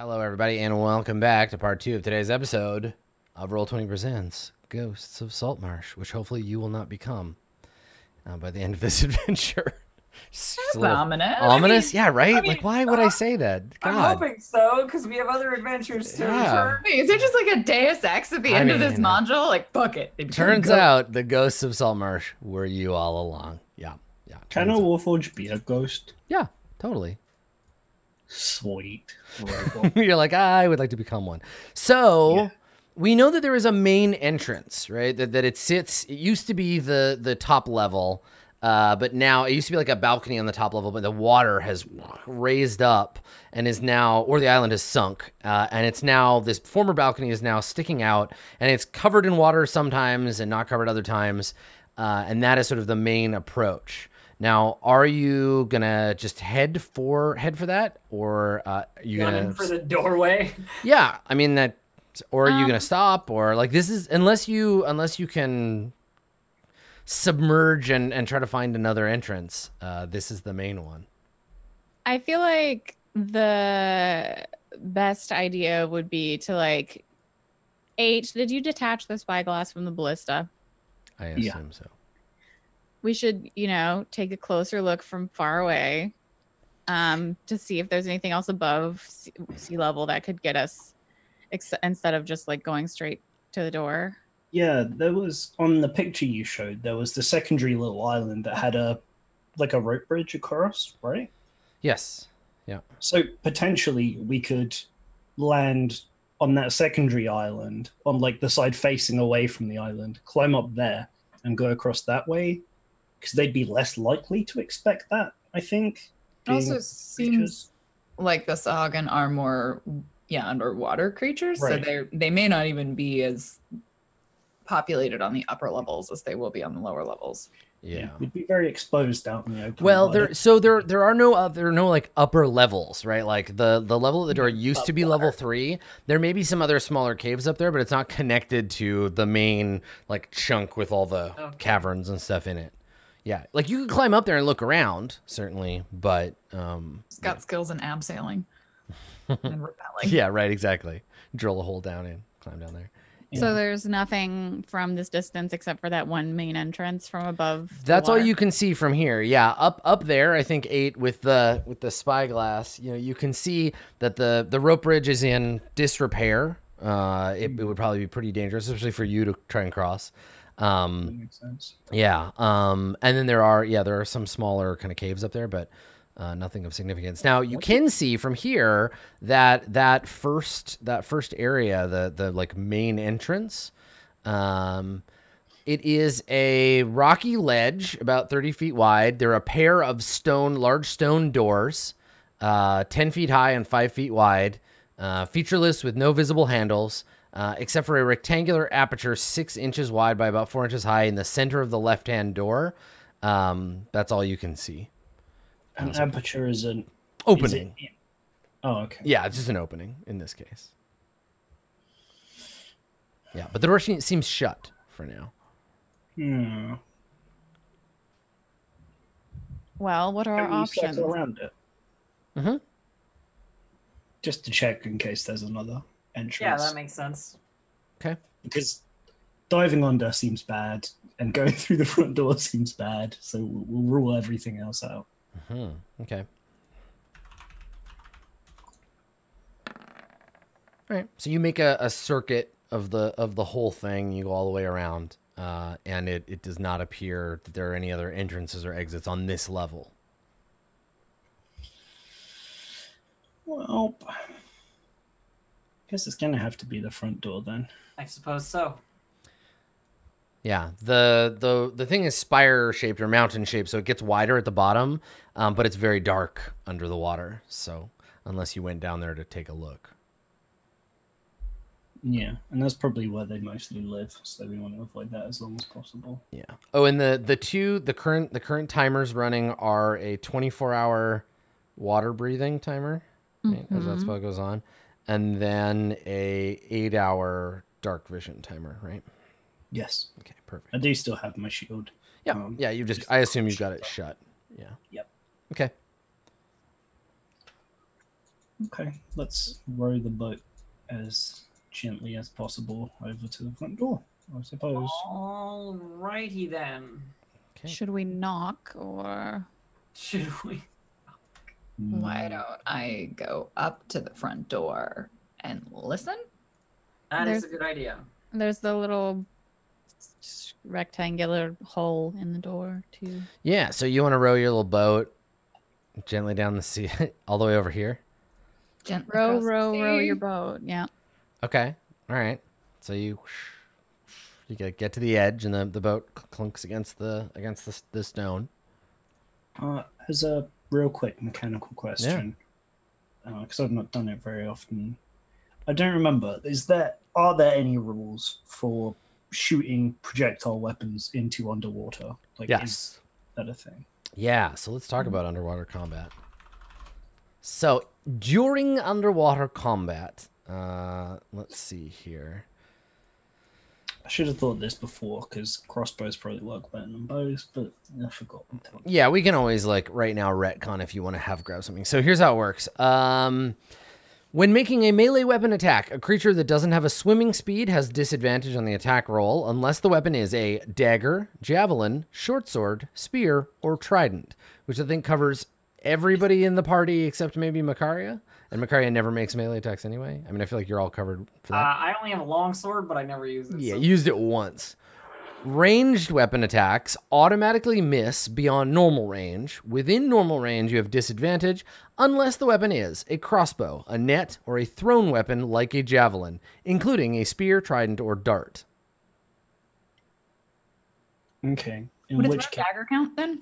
Hello, everybody, and welcome back to part 2 of today's episode of Roll20 Presents Ghosts of Saltmarsh, which hopefully you will not become by the end of this adventure. That's ominous. Ominous? Yeah, right? Like, why would I say that? God. I'm hoping so, because we have other adventures to return. Wait, is there just like a Deus Ex at the end of this module? Like, fuck it. Turns out the ghosts of Saltmarsh were you all along. Yeah. Can a Warforged be a ghost? Yeah, totally. Sweet. You're like, I would like to become one. So we know that there is a main entrance, right? That it sits. It used to be the top level, but now it used to be like a balcony on the top level, but the water has raised up and is now, or the island has sunk, and it's now, this former balcony is now sticking out, and it's covered in water sometimes and not covered other times, and that is sort of the main approach. Now, are you gonna just head for that, or are you gonna for the doorway? Yeah, I mean that, or are you gonna stop, or like this is unless you can submerge and try to find another entrance. This is the main one. I feel like the best idea would be to like, did you detach the spyglass from the ballista? I assume so. We should, take a closer look from far away to see if there's anything else above sea level that could get us instead of just like going straight to the door. Yeah, there was, on the picture you showed, there was the secondary little island that had a rope bridge across, right? Yes. Yeah. So potentially we could land on that secondary island on like the side facing away from the island, climb up there and go across that way. Because they'd be less likely to expect that, I think. It also seems like the sahuagin are more, underwater creatures, right. So they may not even be as populated on the upper levels as they will be on the lower levels. Yeah, we'd be very exposed out in the open. Well, there are no like upper levels, right? Like the level of the door used to be level 3. There may be some other smaller caves up there, but it's not connected to the main like chunk with all the caverns and stuff in it. Yeah, like you could climb up there and look around, certainly, but it's got skills in abseiling and repelling. Yeah, right, exactly. Drill a hole down and climb down there. Yeah. So there's nothing from this distance except for that one main entrance from above. That's all you can see from here. Yeah, up there, I think 8 with the spyglass. You can see that the rope bridge is in disrepair. It would probably be pretty dangerous, especially for you to try and cross. That makes sense. Yeah. And then there are some smaller kind of caves up there, but nothing of significance. Now you can see from here that first area, the like main entrance, it is a rocky ledge about 30 feet wide. There are a pair of large stone doors, 10 feet high and 5 feet wide, featureless with no visible handles. Except for a rectangular aperture 6 inches wide by about 4 inches high in the center of the left-hand door. That's all you can see. An aperture is an opening. Oh, okay. Yeah, it's just an opening in this case. Yeah, but the door seems shut for now. Well, what are our options? Around it. Just to check in case there's another entrance. Yeah, that makes sense. Okay. Because diving under seems bad and going through the front door seems bad, so we'll rule everything else out. Okay. All right. So you make a circuit of the whole thing. You go all the way around, and it does not appear that there are any other entrances or exits on this level. Well, I guess it's gonna have to be the front door then. I suppose so. Yeah, the thing is spire shaped or mountain shaped, so it gets wider at the bottom, but it's very dark under the water. So unless you went down there to take a look. Yeah, and that's probably where they mostly live, so we want to avoid that as long as possible. Yeah. Oh, and the current timers running are a 24-hour water breathing timer, right, as that spell goes on, and then a 8-hour dark vision timer, right? Yes. Okay, perfect. I do still have my shield. Yeah. I assume you've got it shut. Yeah. Yep. Okay. Okay, let's row the boat as gently as possible over to the front door, I suppose. Alrighty then. Okay. Should we knock or? Should we? Why don't I go up to the front door and listen? That is a good idea. There's the little rectangular hole in the door too. Yeah, so you want to row your little boat gently down the sea, all the way over here? Gently Row, across the row sea. your boat. Yeah. Okay, all right. So you get to the edge, and the boat clunks against the stone. As a real quick mechanical question, because I've not done it very often, I don't remember. Are there any rules for shooting projectile weapons into underwater? Like, Yes. Is that a thing? Yeah, so let's talk about underwater combat. So during underwater combat, let's see here. I should have thought this before, because crossbows probably work better than bows, but I forgot. Yeah, we can always, like, right now retcon if you want to have grab something. So here's how it works. When making a melee weapon attack, a creature that doesn't have a swimming speed has disadvantage on the attack roll unless the weapon is a dagger, javelin, short sword, spear, or trident, which I think covers everybody in the party except maybe Makaria. And Makaria never makes melee attacks anyway. I mean, I feel like you're all covered for that. I only have a long sword, but I never use it. Yeah, so. used it once. Ranged weapon attacks automatically miss beyond normal range. Within normal range, you have disadvantage unless the weapon is a crossbow, a net, or a thrown weapon like a javelin, including a spear, trident, or dart. Okay. In Would a which thrown case, dagger count then?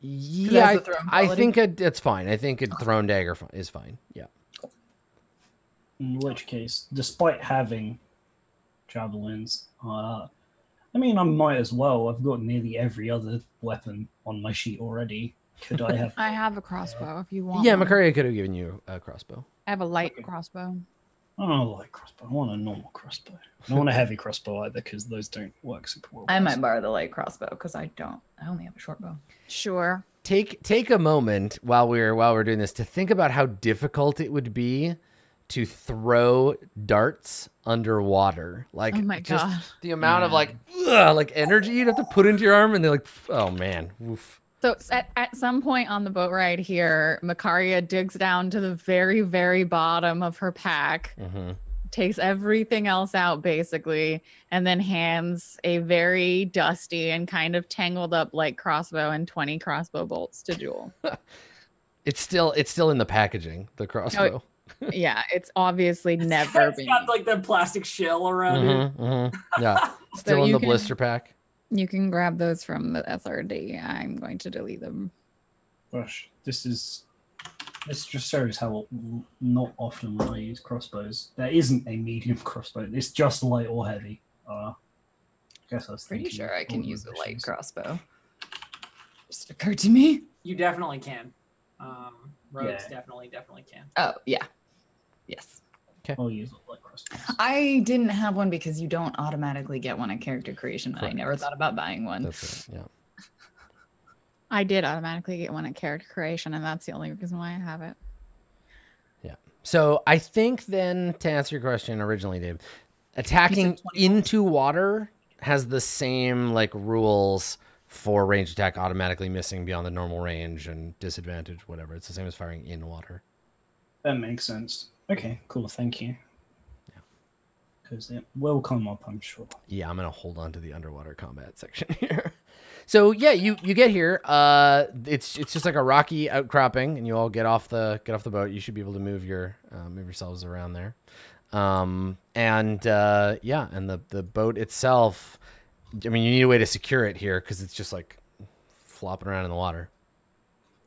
Yeah, has the thrown I quality? think it's fine. I think a thrown dagger is fine. Yeah. despite having javelins, I mean, I might as well. I've got nearly every other weapon on my sheet already. Could I have? I have a crossbow if you want. Yeah, one. Makaria could have given you a crossbow. I have a light Okay. crossbow. I don't like crossbow. I want a normal crossbow. I don't want a heavy crossbow either, because those don't work super well. I might borrow the light crossbow because I only have a short bow. Sure. Take a moment while we're doing this to think about how difficult it would be to throw darts underwater. Like, Oh my just God. the amount of like energy you'd have to put into your arm, and they're like, oh man, oof. So at some point on the boat ride here, Makaria digs down to the very, very bottom of her pack, Mm-hmm. takes everything else out basically, and then hands a very dusty and kind of tangled up light crossbow and 20 crossbow bolts to Jewel. It's still in the packaging, the crossbow. Yeah, it's obviously never It's been. got like the plastic shell around it. Mm-hmm, mm-hmm. Yeah, still in you the can- blister pack. You can grab those from the SRD. I'm going to delete them. Gosh, this just shows how not often I use crossbows. There isn't a medium crossbow. It's just light or heavy. Guess I was Pretty thinking sure I can all use a light versions. crossbow. Just occurred to me. You definitely can. Rogues Yeah. definitely can. Oh yeah, yes. I'll use a light crossbow. I didn't have one because you don't automatically get one at character creation. And I never Correct. thought about buying one. That's it. Yeah. I did automatically get one at character creation, and that's the only reason why I have it. So I think then, to answer your question originally, Dave, attacking 20 into water has the same like rules for range attack automatically missing beyond the normal range and disadvantage, whatever. It's the same as firing in water. That makes sense. Okay, cool. Thank you. Yeah, because it will come up, I'm sure. Yeah, I'm gonna hold on to the underwater combat section here. So yeah, you get here. It's just like a rocky outcropping, and you all get off the boat. You should be able to move yourselves around there. And the boat itself. I mean, you need a way to secure it here because it's just like flopping around in the water.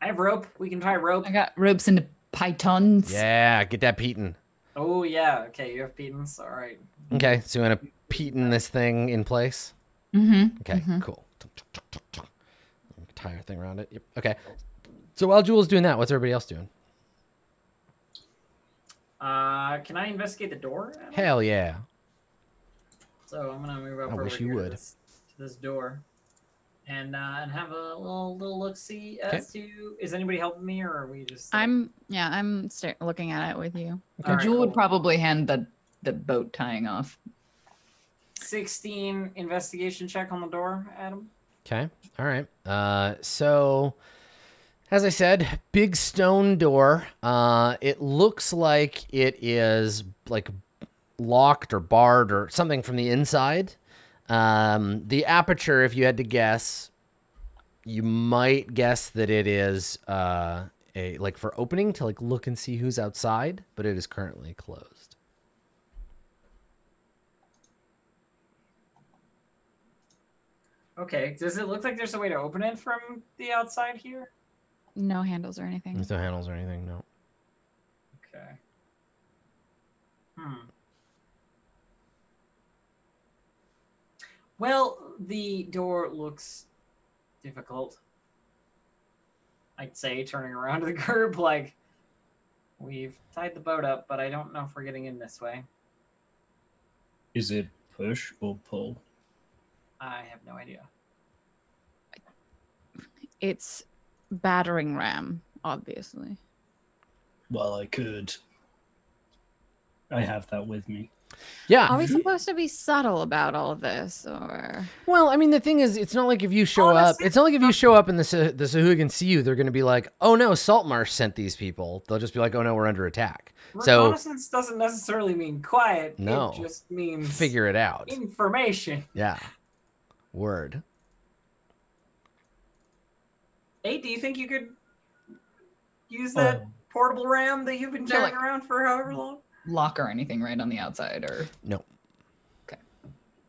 I have rope. We can try rope. I got ropes into pythons. Yeah, get that Peton. Oh yeah. Okay, you have pitons. All right. Okay, so you want to Peton this thing in place? Mm-hmm. Okay, cool. Tie our thing around it. Yep. Okay. So while Jewel's doing that, what's everybody else doing? Can I investigate the door? Adam? Hell yeah. So I'm gonna move up I over wish you here would. to this door, and have a little look see as to is anybody helping me or are we just? Like... I'm looking at it with you. All right, Jewel cool. would probably hand the boat tying off. 16 investigation check on the door, Adam. Okay. All right. So, as I said, big stone door. It looks like it is like locked or barred or something from the inside. The aperture, if you had to guess, you might guess that it is like for opening to like look and see who's outside, but it is currently closed. Okay. Does it look like there's a way to open it from the outside here? No handles or anything. There's no handles or anything. No. Okay. Well, the door looks difficult. I'd say, turning around to the group, like, we've tied the boat up, but I don't know if we're getting in this way. Is it push or pull? I have no idea. It's battering ram, obviously. Well, I have that with me. Yeah. Are we supposed to be subtle about all of this, or? Well, I mean, the thing is, it's not like if you show up. It's not like if you show up and the sahuagin see you, they're going to be like, "Oh no, Saltmarsh sent these people." They'll just be like, "Oh no, we're under attack." Reconnaissance doesn't necessarily mean quiet. No. It just means Figure it out. information. Yeah. Word. Hey, do you think you could use that portable ram that you've been carrying around for however long? Lock or anything right on the outside, or No. Okay.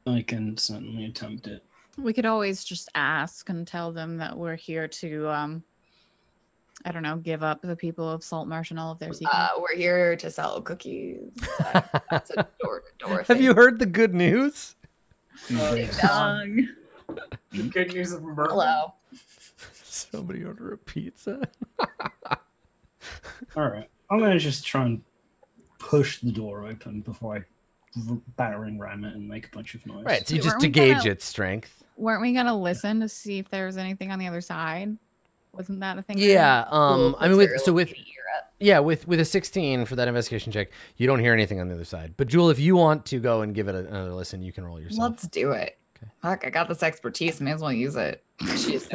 I can certainly attempt it. We could always just ask and tell them that we're here to, I don't know, give up the people of Saltmarsh and all of their secrets. We're here to sell cookies. That's a door-to-door Have thing. you heard the good news? Ding dong. The good news of murder. Hello. Somebody order a pizza. All right. I'm going to just try and push the door open before I battering ram it and make a bunch of noise. Right. So you Wait, just weren't to we gauge gonna- its strength. Weren't we gonna listen to see if there was anything on the other side? Wasn't that a thing? Yeah. Cool, I mean, that's very with low key, you're at. yeah, with a 16 for that investigation check, you don't hear anything on the other side. But Jewel, if you want to go and give it another listen, you can roll yourself. Let's do it. Okay. Fuck, I got this expertise. May as well use it. Jeez.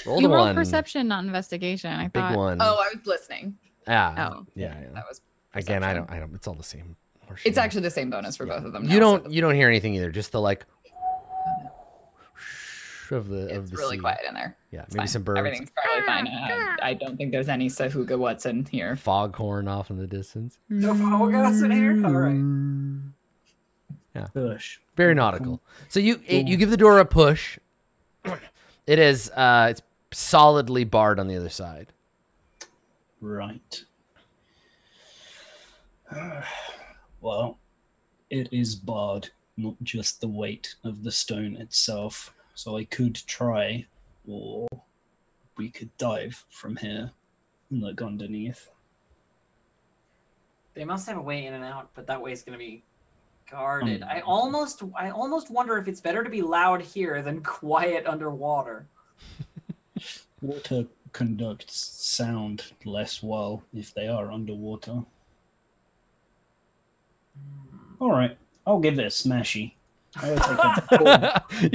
Roll You the rolled one. perception, not investigation. I Big thought. one. Oh, I was listening. Yeah. Oh. Yeah. That was Again, perception. I don't. It's all the same. horseshit. It's actually the same bonus for both of them. You now, don't hear anything either. Just the like of the It's the really sea. quiet in there. Yeah, It's maybe fine. some birds. Everything's probably fine. I don't think there's any sahuga what's in here. Foghorn off in the distance. No foghorns in here? All right. Push. Very nautical. So you give the door a push. It is it's solidly barred on the other side. Right. Well, it is barred, not just the weight of the stone itself. So I could try, or we could dive from here and look underneath. They must have a way in and out, but that way's gonna be guarded. I almost wonder if it's better to be loud here than quiet underwater. Water conducts sound less well if they are underwater. All right, I'll give it a smashy. I'll take a You're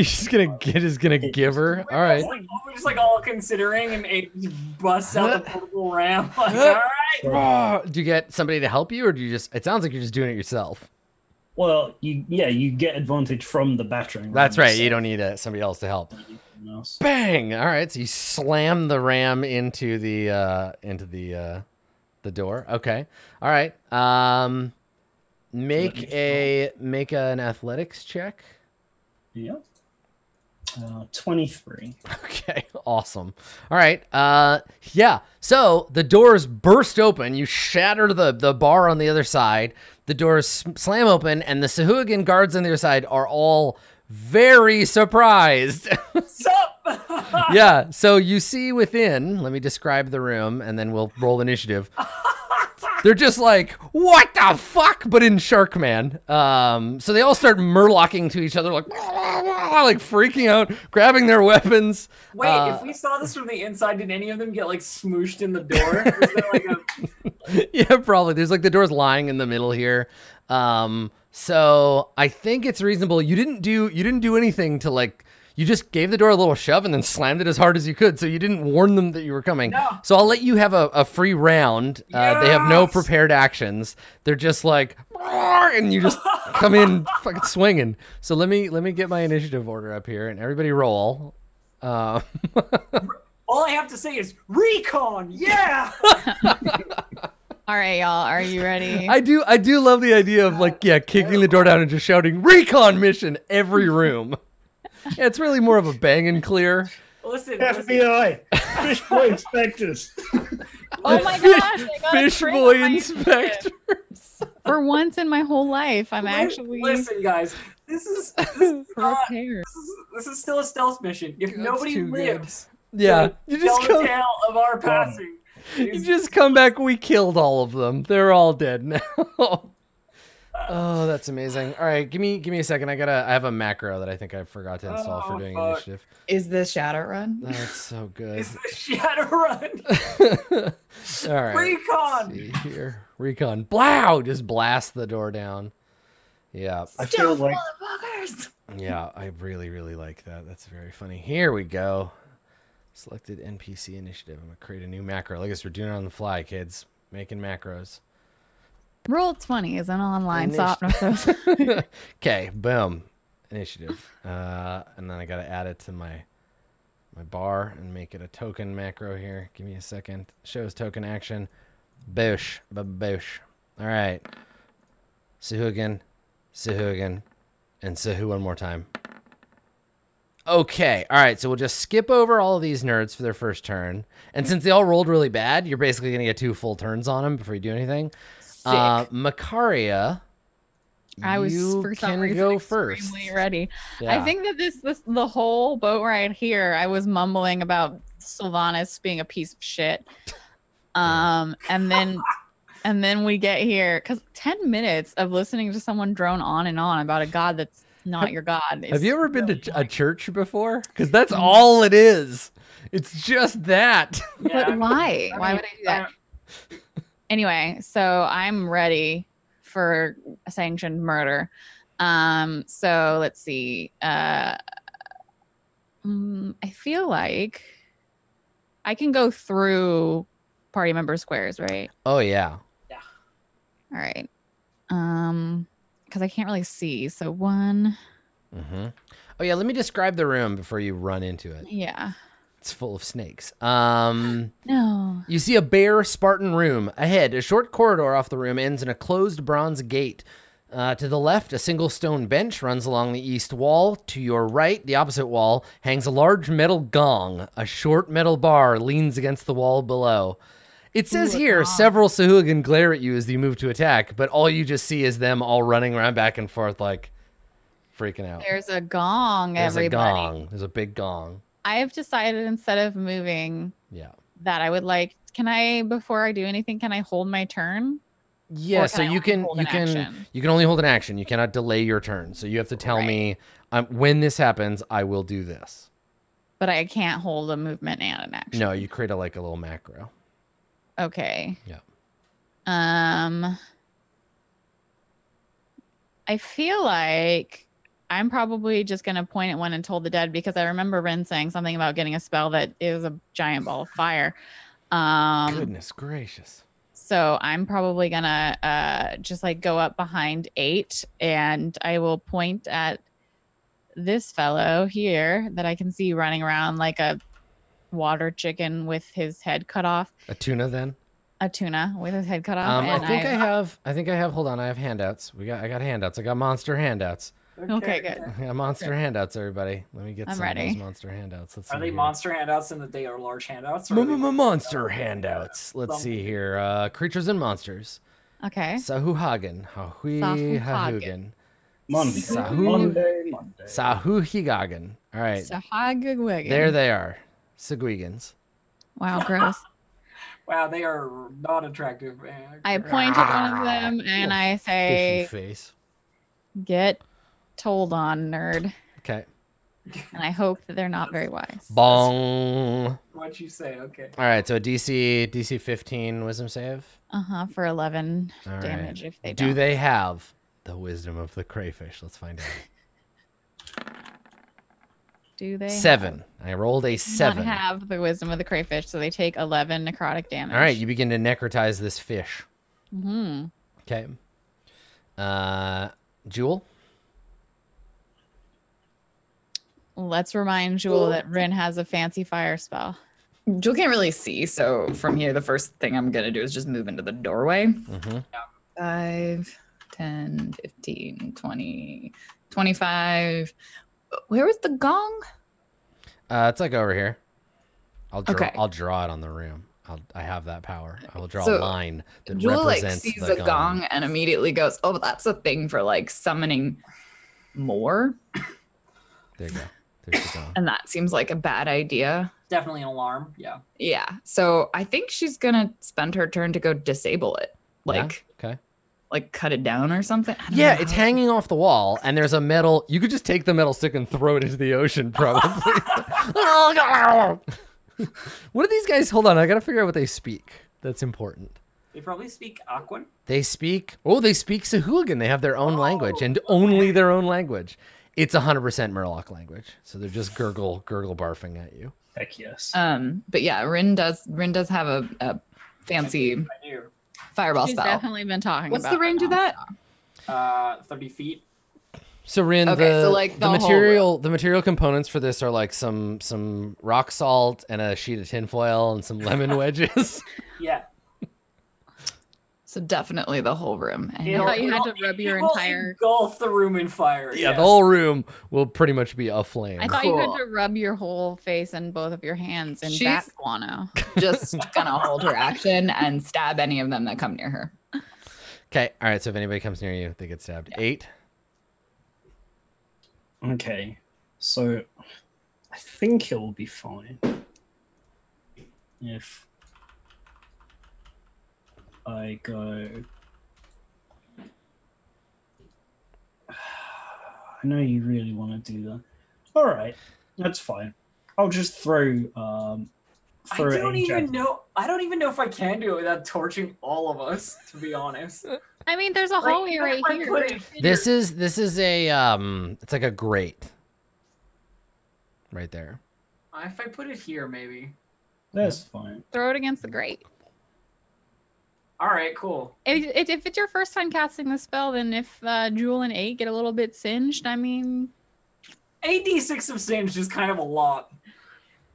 just gonna give her. All right. We're just like all considering, and it busts out the portable ram. Like, all right. Do you get somebody to help you, or do you just? It sounds like you're just doing it yourself. Well, you get advantage from the battering. That's ram right. You itself. don't need somebody else to help. Anything else. Bang! All right. So you slam the ram into the door. Okay. All right. Make an athletics check. Yeah. 23. Okay, awesome. All right. Yeah. So the doors burst open. You shatter the bar on the other side. The doors slam open, and the sahuagin guards on the other side are all very surprised. Sup? Yeah. So you see within. Let me describe the room, and then we'll roll initiative. They're just like, what the fuck? But in Sharkman. So they all start murlocking to each other, like freaking out, grabbing their weapons. Wait, if we saw this from the inside, did any of them get like smooshed in the door? Was there like a... Yeah, probably. There's like the doors lying in the middle here. So I think it's reasonable. You didn't do anything to like. You just gave the door a little shove and then slammed it as hard as you could, so you didn't warn them that you were coming. No. So I'll let you have a free round. Yes! They have no prepared actions. They're just like, and you just come in fucking swinging. So let me get my initiative order up here, and everybody roll. All I have to say is recon. Yeah. All right, y'all. Are you ready? I do love the idea of like, yeah, kicking the door down and just shouting recon mission every room. Yeah, it's really more of a bang and clear. Listen, FBI, fish boy inspectors. Oh my gosh! I got Fish a boy crit on my inspectors. For once in my whole life, I'm actually listen, guys. This is prepared. this is still a stealth mission. If That's nobody too good. lives, Yeah, you just tell the tale of our passing. You just come back. We killed all of them. They're all dead now. Oh, that's amazing. All right, give me a second. I have a macro that I think I forgot to install for doing initiative. Is this Shadowrun? That's so good. Is the Shadowrun? All right. Recon. Let's see here. Recon. Blow! Just blast the door down. Yeah. I feel like Yeah, I really, really like that. That's very funny. Here we go. Selected NPC initiative. I'm going to create a new macro. I guess we're doing it on the fly, kids. Making macros. Roll20 is an online software. Okay, boom. Initiative. And then I got to add it to my bar and make it a token macro here. Give me a second. Shows token action. Boosh. Boosh. All right. Sahuagin, Sahuagin, and Sahu one more time. Okay. All right. So we'll just skip over all of these nerds for their first turn. And since they all rolled really bad, you're basically going to get 2 full turns on them before you do anything. Makaria, I was for some reason go extremely first. ready. Yeah. I think that this the whole boat ride here, I was mumbling about Sylvanas being a piece of shit. And then we get here because 10 minutes of listening to someone drone on and on about a god that's not your god. Have you ever been to a church before? Because that's all it is. It's just that. Yeah. But why? Why would I do that? Anyway, so I'm ready for a sanctioned murder. So let's see. I feel like I can go through party member squares, right? Oh yeah. Yeah. All right. Because I can't really see. So 1. Mm-hmm. Oh yeah. Let me describe the room before you run into it. Yeah. It's full of snakes. No. You see a bare Spartan room. Ahead, a short corridor off the room ends in a closed bronze gate. To the left, a single stone bench runs along the east wall. To your right, the opposite wall, hangs a large metal gong. A short metal bar leans against the wall below. It says here, several Sahuagin glare at you as you move to attack, but all you just see is them all running around back and forth like freaking out. There's a gong, There's everybody. a gong. There's a big gong. I have decided instead of moving Yeah. that I would like, before I do anything, can I hold my turn? Yeah, so you can action? you can only hold an action. You cannot delay your turn. So you have to tell me when this happens, I will do this. But I can't hold a movement and an action. No, you create a little macro. Okay. Yeah. I feel like I'm probably just gonna point at one and toll the dead because I remember Ren saying something about getting a spell that is a giant ball of fire. Goodness gracious. So I'm probably gonna just like go up behind 8 and I will point at this fellow here that I can see running around like a water chicken with his head cut off. A tuna then? A tuna with his head cut off. I think I have hold on, I have handouts. I got handouts. I got monster handouts. Okay, good. I got monster handouts, everybody. Let me get I'm some ready. of those monster handouts. Let's see. Are they here. monster handouts in that they are large handouts? Or are they- Monster handouts. Let's see here. Creatures and monsters. Okay. Sahuagin. Sahuagin. Monday. Sahuagin. All right. Sahuagin. There they are. Saguigans. Wow, gross. Wow, they are not attractive. I point at one of them and I Fishy say, face. "Get told on, nerd." Okay. And I hope that they're not very wise. Bong. What you say? Okay. All right, so a DC 15 wisdom save. For 11 All damage right. if they Do don't. they have the wisdom of the crayfish? Let's find out. Do they? 7. I rolled a 7. Not have the wisdom of the crayfish, so they take 11 necrotic damage. All right, you begin to necrotize this fish. Mm-hmm. Okay. Jewel? Let's remind Jewel that Rin has a fancy fire spell. Jewel can't really see, so from here, the first thing I'm gonna do is just move into the doorway. Mm-hmm. 5, 10, 15, 20, 25. Where was the gong? It's like over here. I'll Okay. draw it on the room. I have that power. I will draw So, a line that Jewel like represents sees the a gong and immediately goes, "Oh, that's a thing for like summoning more," There you go. There's the gong. and that seems like a bad idea. Definitely an alarm. Yeah. Yeah, so I think she's gonna spend her turn to go disable it, Yeah? like Okay. like cut it down or something. I don't Yeah, know it's how- hanging off the wall, and there's a metal. You could just take the metal stick and throw it into the ocean, probably. What do these guys? Hold on, I gotta figure out what they speak. That's important. They probably speak Aquan. They speak. Oh, they speak sahuagin. They have their own language, and only their own language. It's 100% Murloc language, so they're just gurgle barfing at you. Heck yes. But yeah, Rin does have a fancy I do. fireball She's spell. definitely been talking What's about the range of it that? 30 feet. So Rin, Okay, so, like, the whole the material components for this are like some rock salt and a sheet of tinfoil and some lemon wedges. Yeah. So definitely the whole room. And I thought you had to rub your entire. engulf the room in fire. Yeah, yes. the whole room will pretty much be aflame. I thought you Cool. had to rub your whole face and both of your hands in bat She's- guano. just gonna hold her action and stab any of them that come near her. Okay, all right. So if anybody comes near you, they get stabbed. 8. Okay, so I think it will be fine if I go. I know you really want to do that. All right, that's fine. I'll just throw. I throw don't a even javelin. know. I don't even know if I can do it without torching all of us. To be honest. I mean, there's a hallway Even right if I here. put it here- This is a it's like a grate. Right there. If I put it here, maybe. That's fine. Throw it against the grate. All right, cool. If it's your first time casting the spell, then if Jewel and 8 get a little bit singed, I mean, 8d6 of singe is kind of a lot.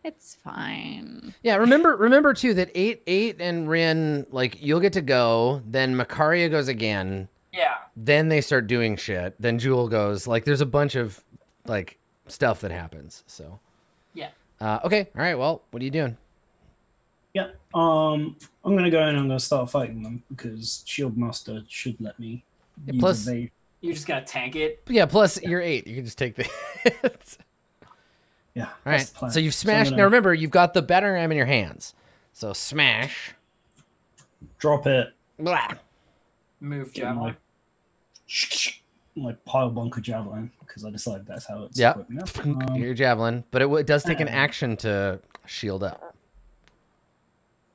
it's fine. Yeah, remember too that 8 and Rin, like, you'll get to go, then Makaria goes again, Yeah. then they start doing shit, then Jewel goes, like, there's a bunch of like stuff that happens. So Yeah. Okay, all right, well, what are you doing? Yeah. I'm gonna go and I'm gonna start fighting them because Shield Master should let me. Yeah, use plus- evade. You just gotta tank it. Yeah, plus you're 8. You can just take the hits. Yeah. All that's right, the plan. so you've I'm smashed. gonna Now remember, you've got the battering ram in your hands. So smash. drop it. Blah. Move Get javelin. my pile bunker javelin because I decided that's how it's Yep. equipping up. Your javelin, but it does take an action to shield up.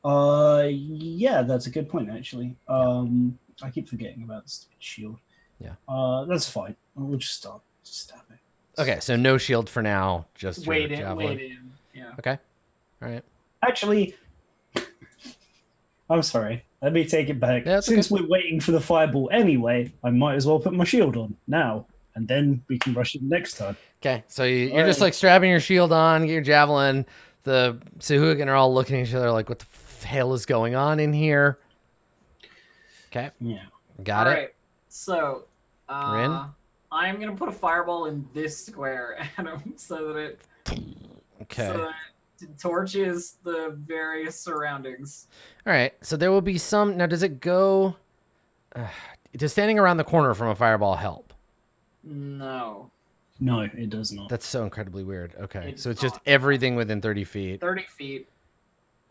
Yeah, that's a good point actually. I keep forgetting about the stupid shield. Yeah. That's fine. We'll just start stabbing. Okay, so no shield for now, just your Wait in. javelin. Wait in. Yeah. Okay, all right. Actually, I'm sorry. Let me take it back. Yeah, that's Since we're waiting for the fireball anyway, I might as well put my shield on now, and then we can rush it next time. Okay, so you're just Alright. like strapping your shield on, get your javelin. The Sahuagin are all looking at each other like, what the hell is going on in here? Okay, Yeah. got All it. right. So, Rin? I'm gonna put a fireball in this square, Adam, so that it Okay. it torches the various surroundings. All right, so there will be some. Now, does it go? Does standing around the corner from a fireball help? No, No, it does not. That's so incredibly weird. Okay, It's so it's just not. everything within 30 feet. 30 feet.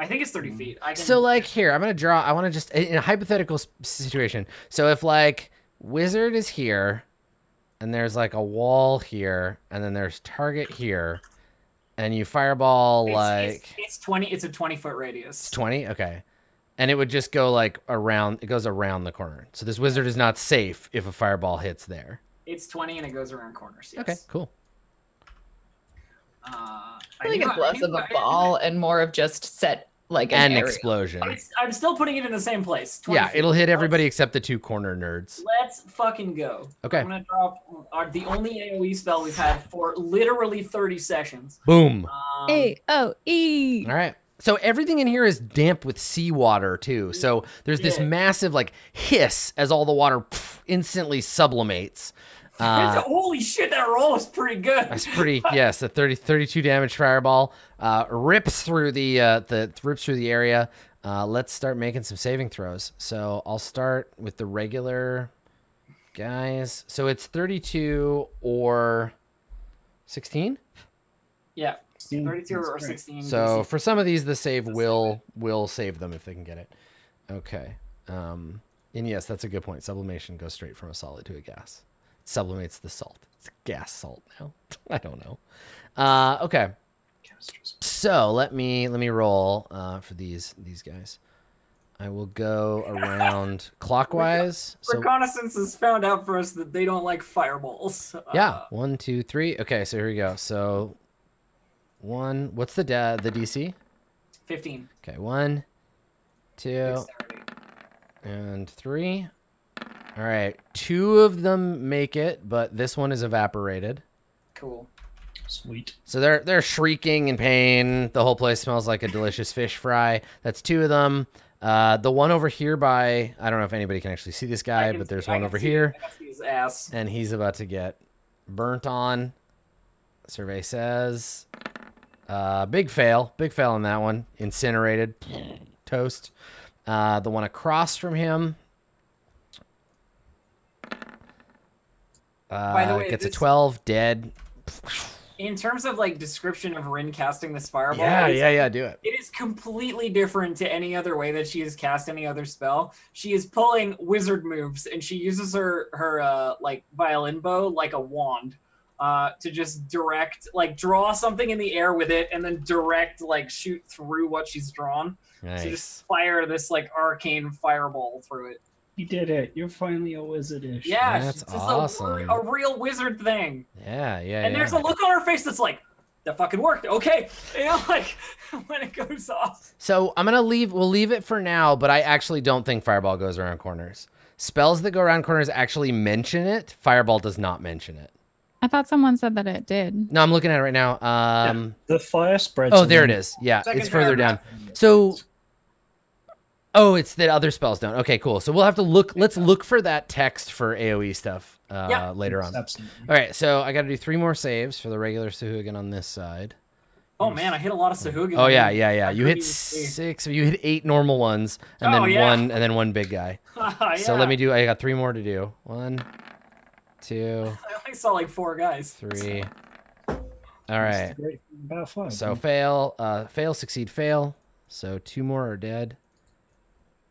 I think it's 30 feet. I can... So like here, I'm gonna draw. I want to just in a hypothetical situation. So if like wizard is here, and there's like a wall here, and then there's target here, and you fireball it's 20. It's a 20-foot radius. It's 20. Okay, and it would just go like around. It goes around the corner. So this wizard is not safe if a fireball hits there. It's 20 and it goes around corners. Yes. Okay, cool. I feel like it's less of a ball and more of just set like an area. Explosion. I'm still putting it in the same place. Yeah, it'll hit everybody except the two corner nerds. Let's fucking go. Okay. I'm gonna drop the only AoE spell we've had for literally 30 sessions. Boom. AoE. All right. So everything in here is damp with seawater too. So there's this massive like hiss as all the water instantly sublimates. Holy shit, that roll is pretty good. That's pretty. Yes, the 32 damage fireball rips through the area. Let's start making some saving throws. So I'll start with the regular guys. So it's 32 or 16. Yeah, 32 or 16. So for some of these, the save will save them if they can get it. Okay. And yes, that's a good point. Sublimation goes straight from a solid to a gas. Sublimates the salt. It's gas salt now. I don't know. Okay. So let me roll for these guys. I will go around clockwise. Reconnaissance has found out for us that they don't like fireballs. Yeah. 1, 2, 3. Okay, so here we go. So 1. What's the DC? 15. Okay. 1, 2, and 3. All right, 2 of them make it, but this one is evaporated. Cool. Sweet. So they're shrieking in pain. The whole place smells like a delicious fish fry. That's 2 of them. The one over here by, I don't know if anybody can actually see this guy, but there's one over here. I can see his ass. And he's about to get burnt on. Survey says. Big fail. Big fail on that one. Incinerated. Toast. The one across from him. By the way, gets a 12, dead. In terms of like description of Rin casting this fireball, yeah, do it. It is completely different to any other way that she has cast any other spell. She is pulling wizard moves, and she uses her like violin bow like a wand to just direct, like draw something in the air with it, and then direct, like shoot through what she's drawn. Nice. So just fire this like arcane fireball through it. You did it. You're finally a wizardish. Yeah, that's it's just awesome. a real wizard thing. Yeah. And there's a look on her face that's like, that fucking worked. Okay. You know, like when it goes off. So we'll leave it for now, but I actually don't think fireball goes around corners. Spells that go around corners actually mention it. Fireball does not mention it. I thought someone said that it did. No, I'm looking at it right now. The fire spreads. Oh, there it is. Yeah, it's further down. So, it's that other spells don't. Okay, cool. So we'll have to look. Let's look for that text for AoE stuff later on. Absolutely. All right, so I got to do 3 more saves for the regular sahuagin on this side. Oh man, I hit a lot of sahuagin. Oh yeah. You hit 6. You hit 8 normal ones, and then one big guy. So let me do. I got 3 more to do. 1, 2. I only saw like 4 guys. 3. All right. About 5. So fail, succeed, fail. So 2 more are dead.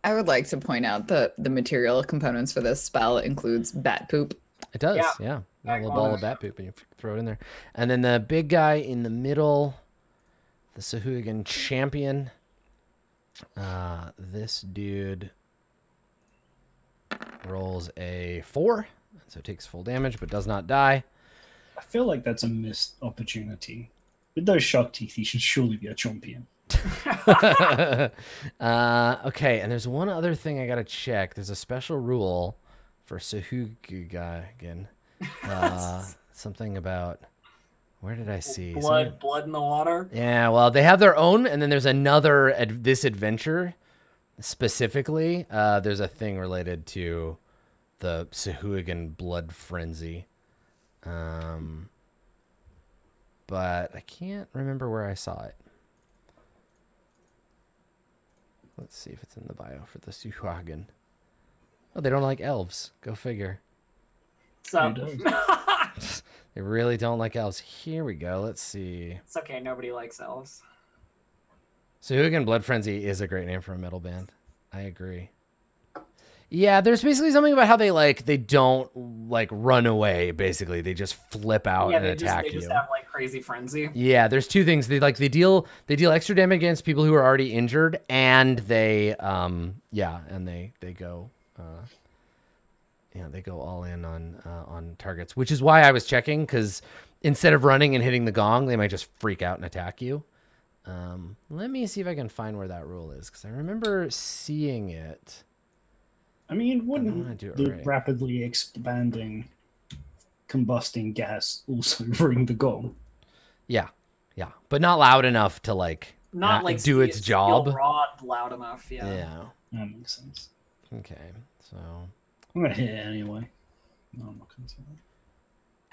I would like to point out that the material components for this spell includes bat poop. It does, yeah. A little ball of bat poop, and you throw it in there. And then the big guy in the middle, the sahuagin champion. This dude rolls a 4, so takes full damage, but does not die. I feel like that's a missed opportunity. With those shark teeth, he should surely be a champion. Okay, and there's one other thing I gotta check. There's a special rule for sahuagin. Something about, where did I see blood in the water? Yeah, well, they have their own, and then there's another this adventure specifically. There's a thing related to the sahuagin blood frenzy, but I can't remember where I saw it. Let's see if it's in the bio for the sahuagin. Oh, they don't like elves. Go figure. So they really don't like elves. Here we go. Let's see. It's okay. Nobody likes elves. Sahuagin Blood Frenzy is a great name for a metal band. I agree. Yeah, there's basically something about how they don't run away. Basically, they just flip out and attack you. They just have crazy frenzy. Yeah, there's two things. They deal extra damage against people who are already injured, and they go they go all in on targets, which is why I was checking, because instead of running and hitting the gong, they might just freak out and attack you. Let me see if I can find where that rule is, because I remember seeing it. I mean, wouldn't the rapidly expanding combusting gas also ring the gong? Yeah, but not loud enough to not do its job. Rod loud enough, yeah. Yeah, that makes sense. Okay, so I'm gonna hit it anyway. No, I'm not gonna do that.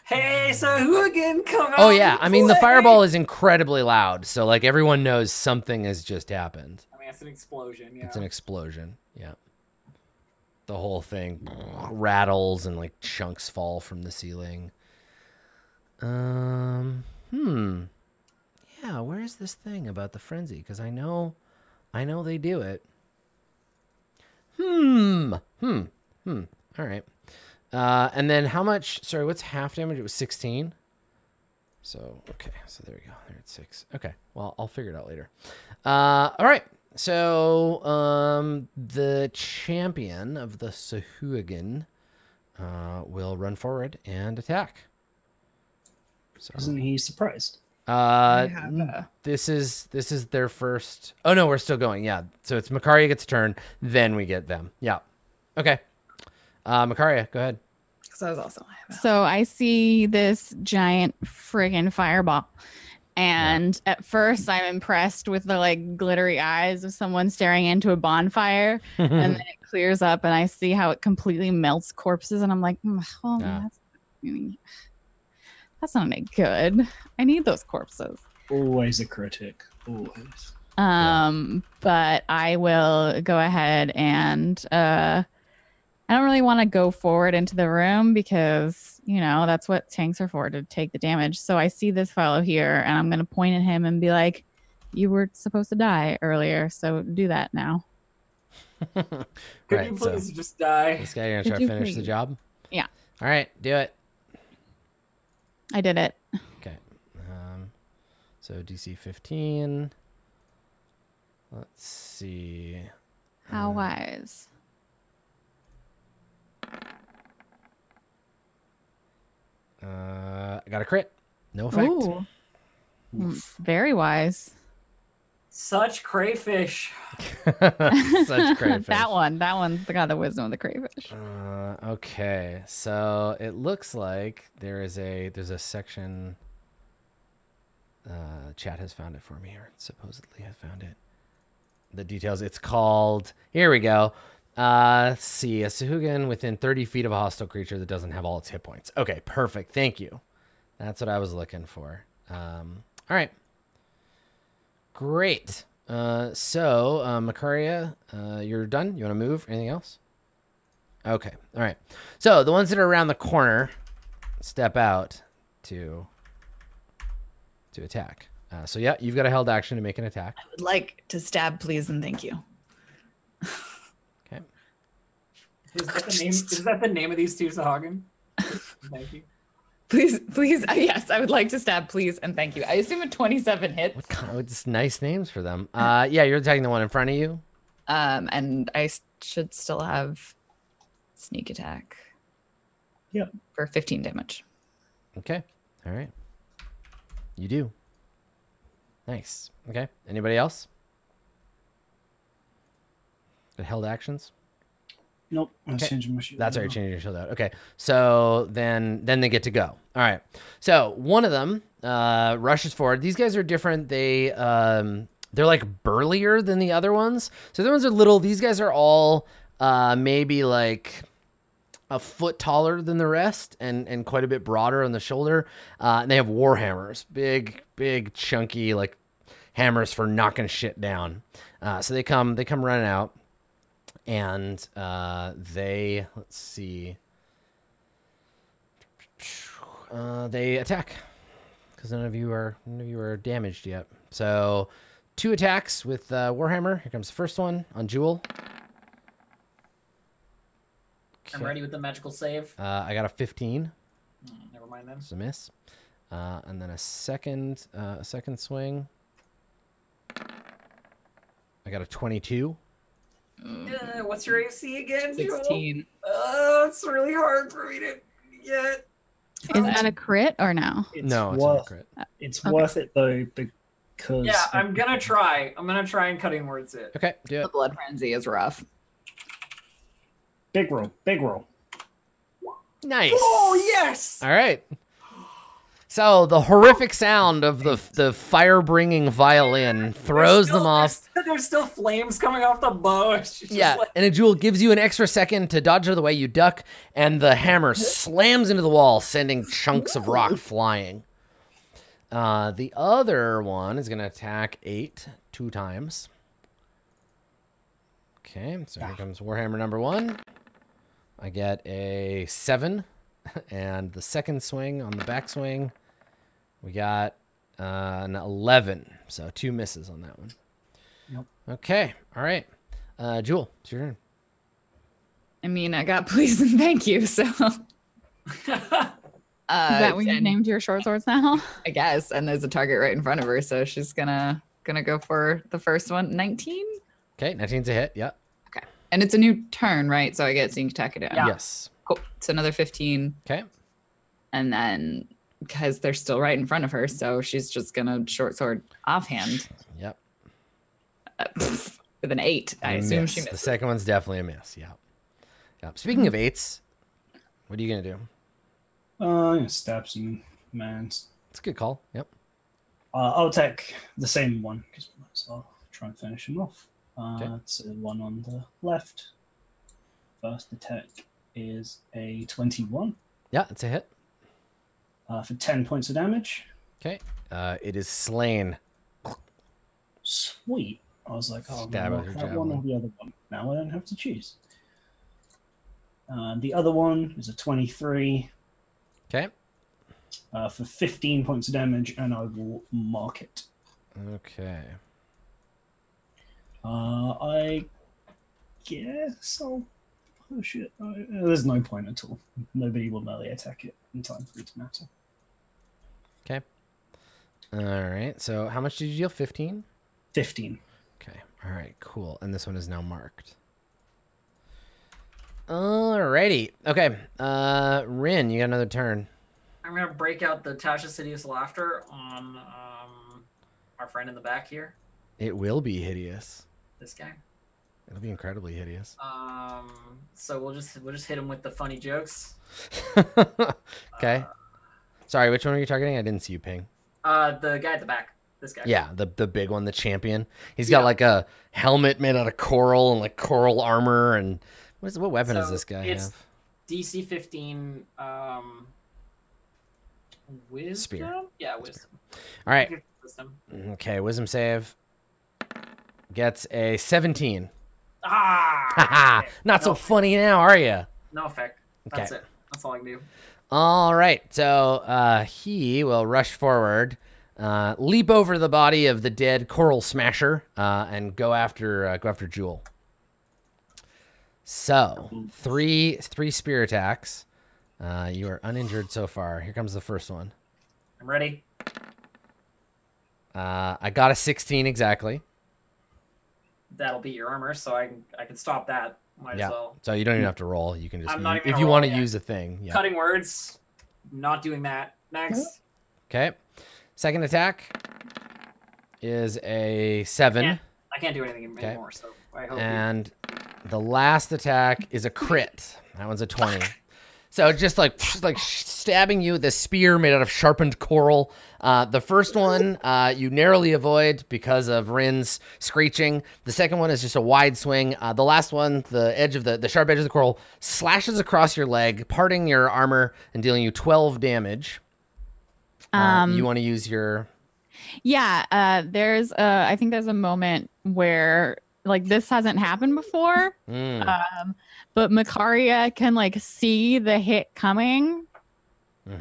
Hey, Sahuagin, come out! Oh yeah, I mean the fireball is incredibly loud, so everyone knows something has just happened. I mean, it's an explosion. Yeah, it's an explosion. Yeah. The whole thing rattles and chunks fall from the ceiling. Yeah, where is this thing about the frenzy? Because I know they do it. All right. And then how much? Sorry, what's half damage? It was 16. So okay, so there we go. They're at 6. Okay, well I'll figure it out later. All right. So, the champion of the Sahuagin will run forward and attack. So, isn't he surprised? This is their first. Oh no, we're still going. Yeah, so it's Makaria gets a turn, then we get them. Yeah, okay. Makaria, go ahead. So I was also. So I see this giant friggin' fireball. And at first I'm impressed with the glittery eyes of someone staring into a bonfire. And then it clears up and I see how it completely melts corpses. And I'm like, that's not any good. I need those corpses. Always a critic. Always. But I will go ahead and I don't really want to go forward into the room because, that's what tanks are for, to take the damage. So I see this fellow here and I'm going to point at him and be like, you were supposed to die earlier, so do that now. Could you please just die? This guy, you're going to try to finish the job? Yeah. All right, do it. I did it. Okay. So DC 15. Let's see. How wise. I got a crit. No effect. Ooh. Very wise. Such crayfish. Such crayfish. That one's got the wisdom of the crayfish. Okay, so it looks like there's a section. Chat has found it for me, or supposedly has found it. The details. It's called. Here we go. Let's see, a Sahuagin within 30 feet of a hostile creature that doesn't have all its hit points. Okay, perfect. Thank you. That's what I was looking for. All right. Great. So, Makaria, you're done? You want to move? Anything else? Okay. All right. So, the ones that are around the corner step out to attack. So, yeah, you've got a held action to make an attack. I would like to stab, please, and thank you. Is that the name of these two Sahuagin? Thank you. Please, yes, I would like to stab, please, and thank you. I assume a 27 hits. What kind of just nice names for them? Yeah, you're attacking the one in front of you. And I should still have sneak attack. Yep. For 15 damage. Okay. All right. You do. Nice. Okay. Anybody else? That held actions? Nope. I'm Okay. changing my shield. That's already changing your shield out. Okay. So then they get to go. All right. So one of them rushes forward. These guys are different. They're burlier than the other ones. So the other ones are little. These guys are all maybe a foot taller than the rest and quite a bit broader on the shoulder. And they have war hammers, big chunky hammers for knocking shit down. So they come running out. And let's see, they attack because none of you are damaged yet. So 2 attacks with Warhammer. Here comes the first one on Jewel. I'm ready with the magical save. I got a 15. Never mind then. It's a miss. And then a second swing. I got a 22. What's your AC again? 16. It's really hard for me to get. Is that a crit or no? No, it's not a crit. It's worth it though, because Yeah, I'm gonna try. I'm gonna try and cut inwards it. Okay, do The it. blood frenzy is rough. big roll. Nice. Oh yes! All right. So the horrific sound of the fire-bringing violin throws them off. There's still flames coming off the bow. It's just Yeah, like- and a Jewel gives you an extra second to dodge out of the way. You duck, and the hammer slams into the wall, sending chunks of rock flying. The other one is going to attack 8 2 times. Okay, so here comes Warhammer number 1. I get a 7, and the second swing on the backswing, we got an 11. So 2 misses on that one. Yep. Okay, all right. Jewel, it's your turn. I mean, I got please and thank you, so. Is that what you and named your short swords now? I guess, and there's a target right in front of her, so she's gonna go for the first one. 19. Okay, 19's a hit. Yeah. Okay, and it's a new turn, right? So I get sneak attack again. Yeah. Yes. Cool. It's another 15, Okay. and then because they're still right in front of her, so she's just gonna short sword offhand Yep. with an 8. I assume Miss. she The misses. second one's definitely a miss. Yeah. Yep. Speaking of 8s, what are you gonna do? I'm gonna stab some mans. It's a good call. Yep. I'll attack the same one because I'll try and finish him off. Okay. It's the one on the left. First attack is a 21 Yeah, it's a hit. for 10 points of damage. Okay. It is slain. Sweet. I was like, oh, Stab no, with your that one or javelin. the other one. Now I don't have to choose. The other one is a 23 Okay. for 15 points of damage, and I will mark it. Okay. I guess I'll push it. There's no point at all. Nobody will melee attack it in time for it to matter. Okay. All right. So how much did you deal? 15? 15. Okay. All right. Cool. And this one is now marked. Alrighty. Okay. Rin, you got another turn. I'm gonna break out the Tasha Sidious laughter on our friend in the back here. It will be hideous. This guy. It'll be incredibly hideous. So we'll just hit him with the funny jokes. Okay. Sorry, which one are you targeting? I didn't see you ping. The guy at the back. This guy. Yeah, the big one, the champion. He's got like a helmet made out of coral and like coral armor and what weapon does So this guy it's have? DC 15 wisdom? Spear. Yeah, wisdom. All right. Wisdom. Okay, wisdom save. Gets a 17. Ah! Haha. Okay. Not so funny now, are you? No effect. That's it. That's all I can do. All right. So he will rush forward, leap over the body of the dead coral smasher, and go after Jewel. So 3 spear attacks. You are uninjured so far. Here comes the first one. I'm ready. I got a 16 exactly. That'll beat your armor, so I can stop that. Might as well. So you don't even have to roll. You can just I'm not even if gonna you roll, want to yeah. use a thing. Yeah. Cutting words. Not doing that. Next. Okay. Second attack is a 7. I can't do anything Okay. anymore, so I hope And the last attack is a crit. That one's a 20. So just like stabbing you with a spear made out of sharpened coral. The first one you narrowly avoid because of Rin's screeching. The second one is just a wide swing. The last one, the edge of the sharp edge of the coral slashes across your leg, parting your armor and dealing you 12 damage. You want to use your... Yeah, I think there's a moment where like this hasn't happened before, but Makaria can like see the hit coming,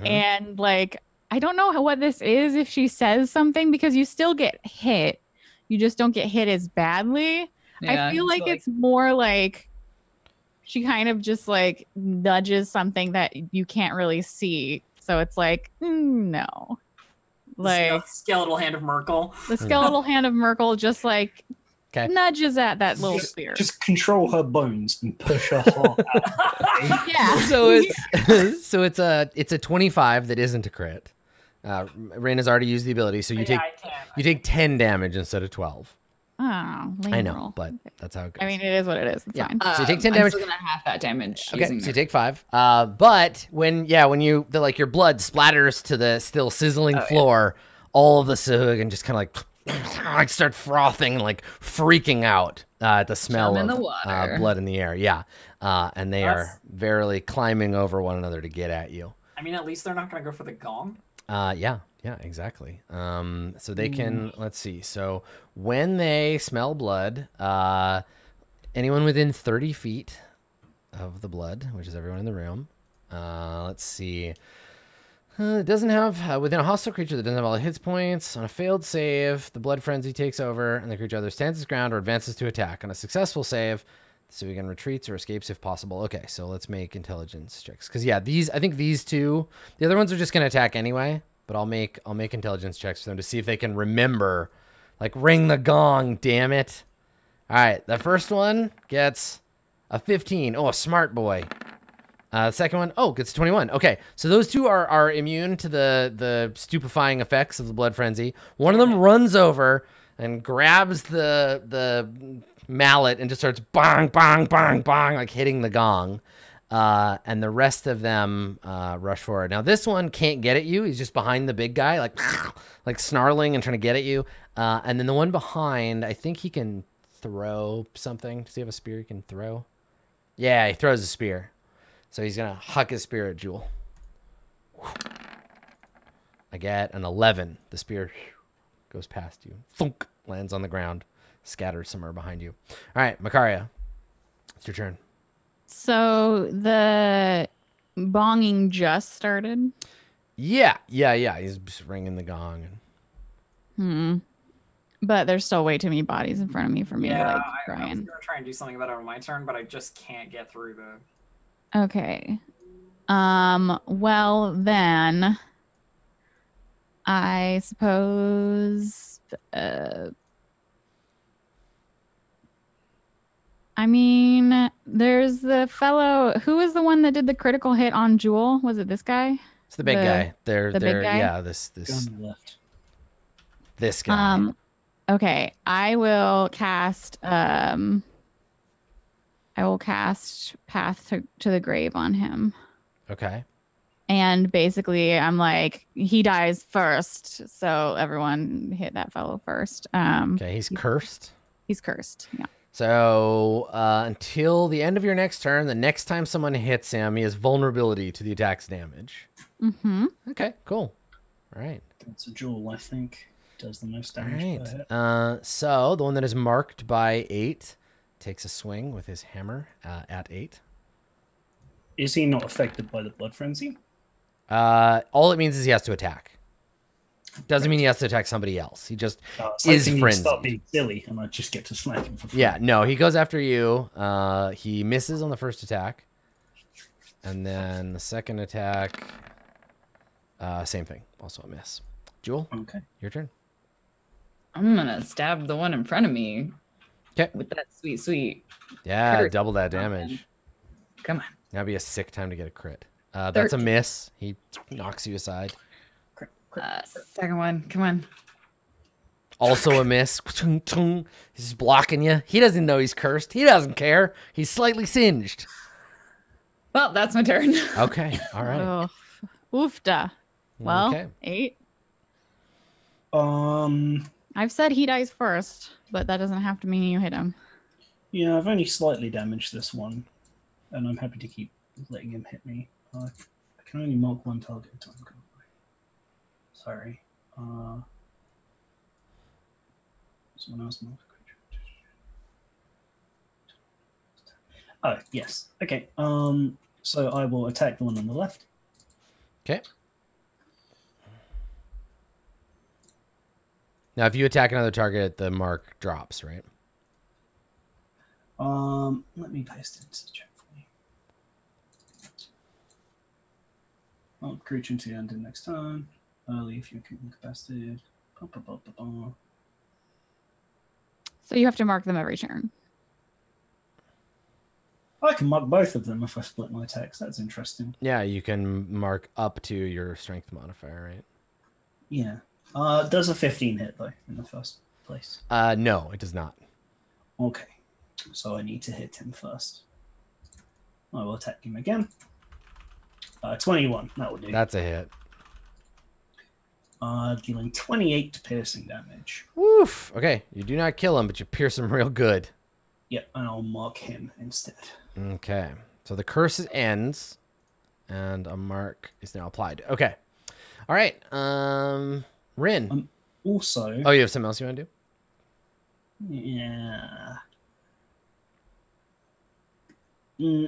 and like I don't know what this is if she says something because you still get hit, you just don't get hit as badly. Yeah, I feel like it's more like she kind of just like nudges something that you can't really see. So it's like, no. Like skeletal hand of Merkel. The skeletal hand of Merkel just like nudges at that little spear. Just control her bones and push her heart out. Yeah. So it's a 25 that isn't a crit. Raina's already used the ability, so you take 10 damage instead of 12. Oh, I know, but that's how it goes. I mean, it is what it is. It's fine. So you take 10 damage. I'm still gonna have that damage. Okay, so you take 5. But when you your blood splatters to the still sizzling floor, all of the sahuagin just kind of like start frothing and like freaking out at the smell of blood in the air. Yeah, and they are verily climbing over one another to get at you. I mean, at least they're not going to go for the gong. Yeah, exactly. So they can, let's see. So when they smell blood, anyone within 30 feet of the blood, which is everyone in the room, let's see. It doesn't have, within a hostile creature that doesn't have all the hit points, on a failed save, the blood frenzy takes over, and the creature either stands its ground or advances to attack. On a successful save, so we can retreats or escapes if possible. Okay, so let's make intelligence checks. Because I think these two, the other ones are just going to attack anyway. But I'll make intelligence checks for them to see if they can remember, like ring the gong, damn it. All right, the first one gets a 15. Oh, a smart boy. The second one, gets 21. Okay, so those two are immune to the stupefying effects of the blood frenzy. One of them runs over and grabs the mallet and just starts bang, bang, bang, bang, like hitting the gong. And the rest of them rush forward. Now, this one can't get at you. He's just behind the big guy, like snarling and trying to get at you. And then the one behind, I think he can throw something. Does he have a spear he can throw? Yeah, he throws a spear. So he's going to huck his spear at Jewel. I get an 11. The spear goes past you. Thunk, lands on the ground. Scatters somewhere behind you. All right, Makaria, it's your turn. So the bonging just started? Yeah. He's just ringing the gong. But there's still way too many bodies in front of me for me to like try I was and... going to try and do something about it on my turn, but I just can't get through the... Okay. Well, then I suppose... I mean, there's the fellow who was the one that did the critical hit on Jewel. Was it this guy? It's the big guy. The big guy? Yeah, this guy. Okay, I will cast Path to the Grave on him. Okay. And basically, I'm like, he dies first, so everyone hit that fellow first. Okay, he's cursed. He's cursed. Yeah. So until the end of your next turn, the next time someone hits him, he has vulnerability to the attack's damage. Mm-hmm. Okay, cool. All right. That's a Jewel, I think. Does the most damage. All right. So the one that is marked by 8 takes a swing with his hammer at 8. Is he not affected by the blood frenzy? All it means is he has to attack. Doesn't mean he has to attack somebody else. He just is frenzied. Stop being silly, and I just get to smack him for free. Yeah, no, he goes after you. He misses on the first attack, and then the second attack, same thing, also a miss. Jewel, okay, your turn. I'm gonna stab the one in front of me. Okay, with that sweet. Yeah, crit. double that damage. Come on. That'd be a sick time to get a crit. That's a miss. He knocks you aside. Second one, come on. Also a miss. He's blocking you. He doesn't know he's cursed. He doesn't care. He's slightly singed. Well, that's my turn. Okay, all right. Oh, oofda. Well, Okay. 8. I've said he dies first, but that doesn't have to mean you hit him. Yeah, I've only slightly damaged this one, and I'm happy to keep letting him hit me. I can only mark one target at a time. Sorry. Someone else mark a creature. Oh, yes. Okay. So I will attack the one on the left. Okay. Now, if you attack another target, the mark drops, right? Let me paste it into the chat for you. Oh, creature to the end of next turn. Early if you're incapacitated. So you have to mark them every turn. I can mark both of them if I split my attacks. That's interesting. Yeah, you can mark up to your strength modifier, right? Yeah. Does a 15 hit, though, in the first place? No, it does not. Okay. So I need to hit him first. I will attack him again. 21. That will do. That's a hit. Dealing 28 piercing damage. Woof. Okay, you do not kill him, but you pierce him real good. Yep, and I'll mark him instead. Okay, so the curse ends, and a mark is now applied. Okay, all right. Rin. Also. Oh, you have something else you want to do? Yeah.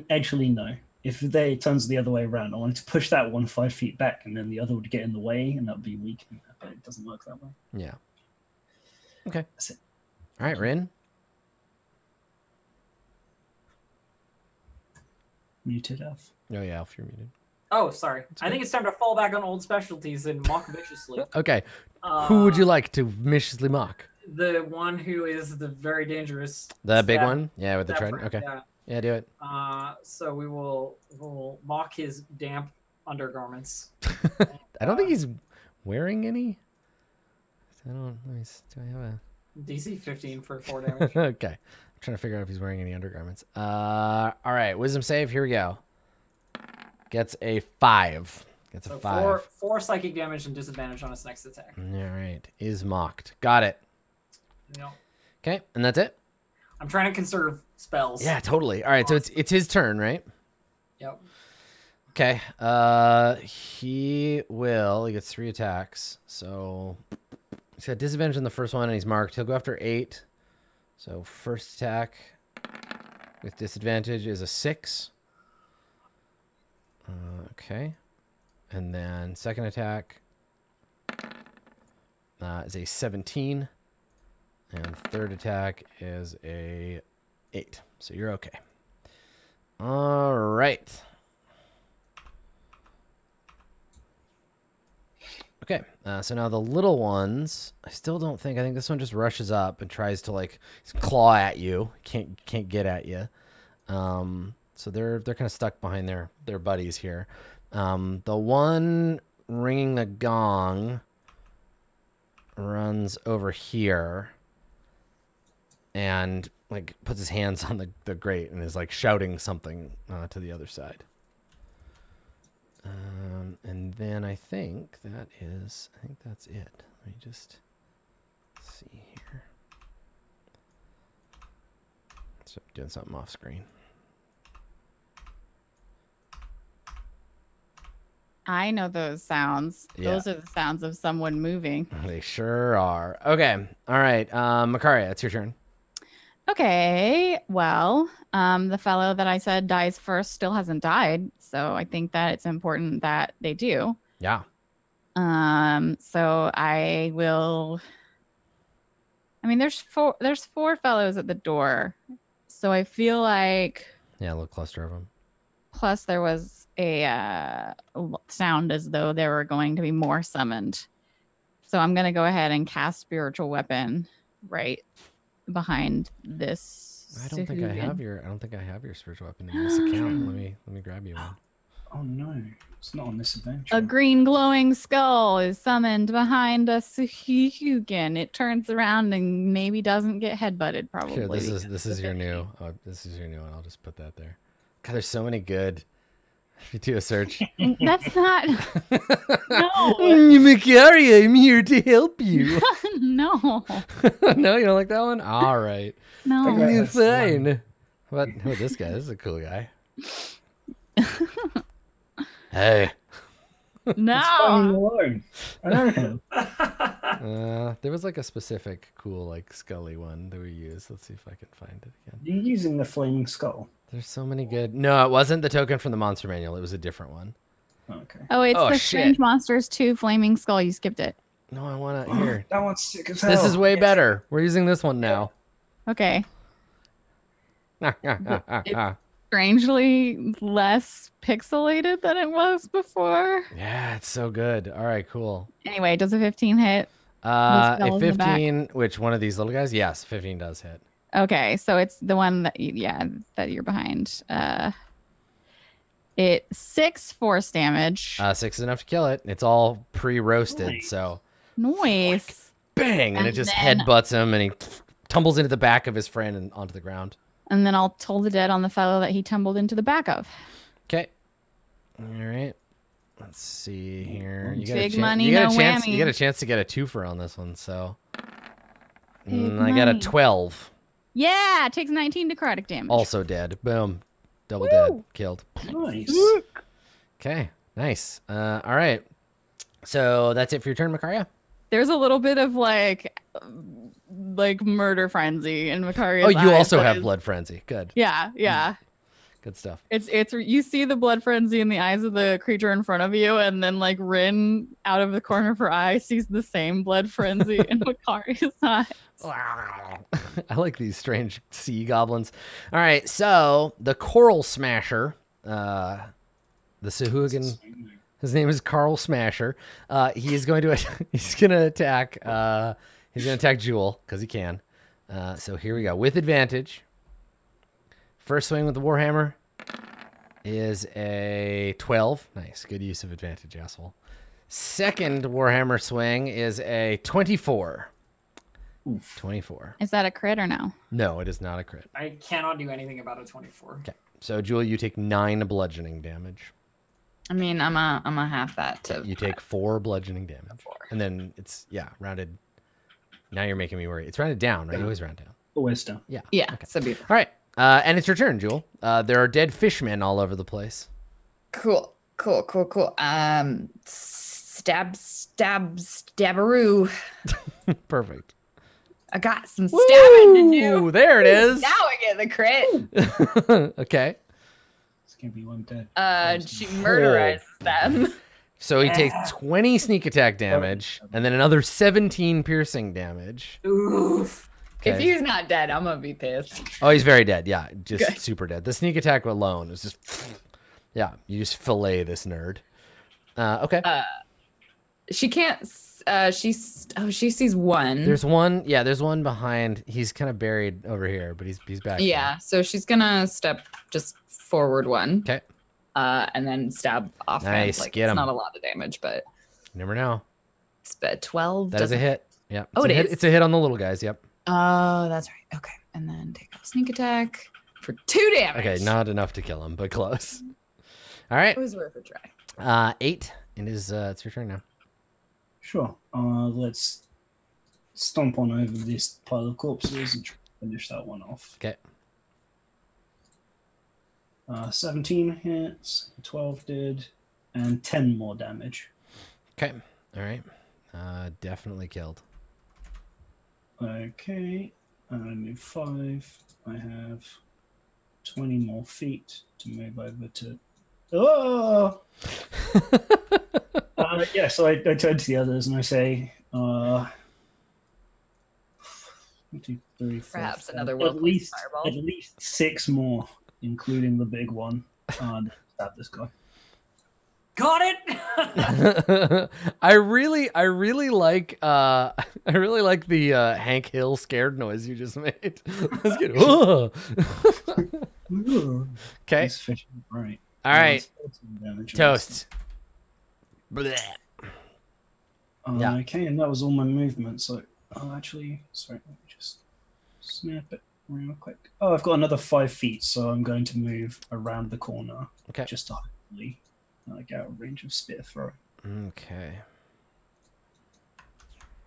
Actually, no. If they turns the other way around, I wanted to push that one 5 feet back, and then the other would get in the way, and that would be weak. But it doesn't work that way. Yeah. Okay. That's it. All right, Rin. Muted Elf. Oh yeah, Elf, you're muted. Oh, sorry. I think it's time to fall back on old specialties and mock viciously. Okay. Who would you like to viciously mock? The one who is the very dangerous. The big stab- one? Yeah, with the stab trident? friend, Okay. Yeah. Yeah, do it. So we'll mock his damp undergarments. I don't think he's wearing any. I don't. Let me. Do I have a DC 15 for 4 damage. Okay. I'm trying to figure out if he's wearing any undergarments. All right. Wisdom save. Here we go. Gets a 5. Gets So a 5. four psychic damage and disadvantage on his next attack. All right. Is mocked. Got it. Yep. Okay. And that's it? I'm trying to conserve spells. Yeah, totally. All right. So it's his turn, right? Yep. Okay. He gets 3 attacks. So he's got disadvantage on the first one, and he's marked. He'll go after 8. So first attack with disadvantage is a 6. Okay. And then second attack is a 17. And third attack is a 8. So you're okay. All right. Okay. So now the little ones, I think this one just rushes up and tries to like claw at you. Can't get at you. So they're kind of stuck behind their buddies here. The one ringing the gong runs over here and like puts his hands on the grate and is like shouting something to the other side. And then I think that's it. Let me just see here. So I'm doing something off screen. I know those sounds. Yeah. Those are the sounds of someone moving. They sure are. Okay. All right. Makaria, it's your turn. Okay. Well, the fellow that I said dies first still hasn't died. So I think that it's important that they do. Yeah. So I will. I mean, there's 4 fellows at the door. So I feel like. Yeah, a little cluster of them. Plus, there was a sound as though there were going to be more summoned. So I'm going to go ahead and cast Spiritual Weapon right behind this. I don't think I have your spiritual weapon in this account. Let me grab you one. Oh no, it's not on this adventure. A green glowing skull is summoned behind a sahuagin. It turns around and maybe doesn't get headbutted. Probably. Here, this is your new. Oh, this is your new one. I'll just put that there. God, there's so many good. If you do a search. That's not. No. Makaria, I'm here to help you. No. No, you don't like that one? All right. No. You're fine. How about this guy? This is a cool guy. Hey. No. Alone. I don't know. There was like a specific cool like Scully one that we used. Let's see if I can find it again. You're using the flaming skull. There's so many good. No, it wasn't the token from the monster manual. It was a different one. Okay. Oh, it's Oh, the shit. Strange Monsters 2 Flaming Skull. You skipped it. No, I want to here. That one's sick as hell. This is way better. We're using this one now. Okay. It's strangely less pixelated than it was before. Yeah, it's so good. All right, cool. Anyway, does a 15 hit? A 15, which one of these little guys? Yes, 15 does hit. Okay, so it's the one that that you're behind. It 6 force damage. 6 is enough to kill it. It's all pre-roasted, Nice. so Nice. bang, and it just then- headbutts him, and he tumbles into the back of his friend and onto the ground. And then I'll toll the dead on the fellow that he tumbled into the back of. Okay. All right. Let's see here. You got Big a money, you got no a chance. whammy. You got a chance to get a twofer on this one. So Big I got a money. 12. Yeah, it takes 19 necrotic damage. Also dead. Boom. Double dead. Killed. Nice. Okay. Nice. All right. So that's it for your turn, Makaria. There's a little bit of like murder frenzy in Macaria's Oh, you eyes also that have is- blood frenzy. Good. Yeah. Good stuff. It's you see the blood frenzy in the eyes of the creature in front of you, and then like Rin out of the corner of her eye sees the same blood frenzy in Macaria's eyes. I like these strange sea goblins. All right, so the coral smasher, the sahuagin, his name is Carl Smasher. He's going to attack. He's going to attack Jewel because he can. So here we go with advantage. First swing with the warhammer is a 12. Nice, good use of advantage, asshole. Second warhammer swing is a 24. Oof. 24. Is that a crit or no? No, it is not a crit. I cannot do anything about a 24. Okay, so Jewel, you take 9 bludgeoning damage. I mean, I'm a half that to. You take 4 bludgeoning damage, 4. and then it's rounded. Now you're making me worry. It's rounded down, right? You always round down. Always down. Yeah. Yeah. Okay. So beautiful. All right, and it's your turn, Jewel. There are dead fishmen all over the place. Cool. Stabberoo. Perfect. I got some stabbing to do. Ooh, there it is. Now I get the crit. Okay. It's gonna be one dead. She murderizes them. So he takes 20 sneak attack damage, and then another 17 piercing damage. Oof. If Okay. he's not dead, I'm gonna be pissed. Oh, he's very dead. Yeah, just Good. super dead. The sneak attack alone is just, yeah, you just fillet this nerd. Okay. She can't. She sees one. There's one. Yeah, there's one behind. He's kind of buried over here, but he's back. Yeah, so she's gonna step just forward one. Okay. And then stab off. Nice, Like, get it's him. not a lot of damage, but You never know. it's 12. That is a hit. Yeah. Oh, it it hit. is? It's a hit on the little guys. Yep. Oh, that's right. Okay, and then take off sneak attack for 2 damage. Okay, not enough to kill him, but close. All right. It was worth a try. 8. It is. It's your turn now. Sure. Let's stomp on over this pile of corpses and try to finish that one off. Okay. 17 hits, 12 did, and 10 more damage. Okay. All right. Definitely killed. Okay. I move 5. I have 20 more feet to move over to. Oh! Yeah, so I turn to the others and I say, 1, 2, 3, 4, Perhaps 5, another at well-placed least, fireball. at least 6 more, including the big one. Stab this guy. Got it. I really like the Hank Hill scared noise you just made. Let's get Okay. He's fishing, right. All right. 14 damage. Toast. Blech. Yeah. Okay, and that was all my movement. So, actually, sorry, let me just snap it real quick. Oh, I've got another 5 feet, so I'm going to move around the corner. Okay. Just to hopefully get out of range of spear throw. Okay.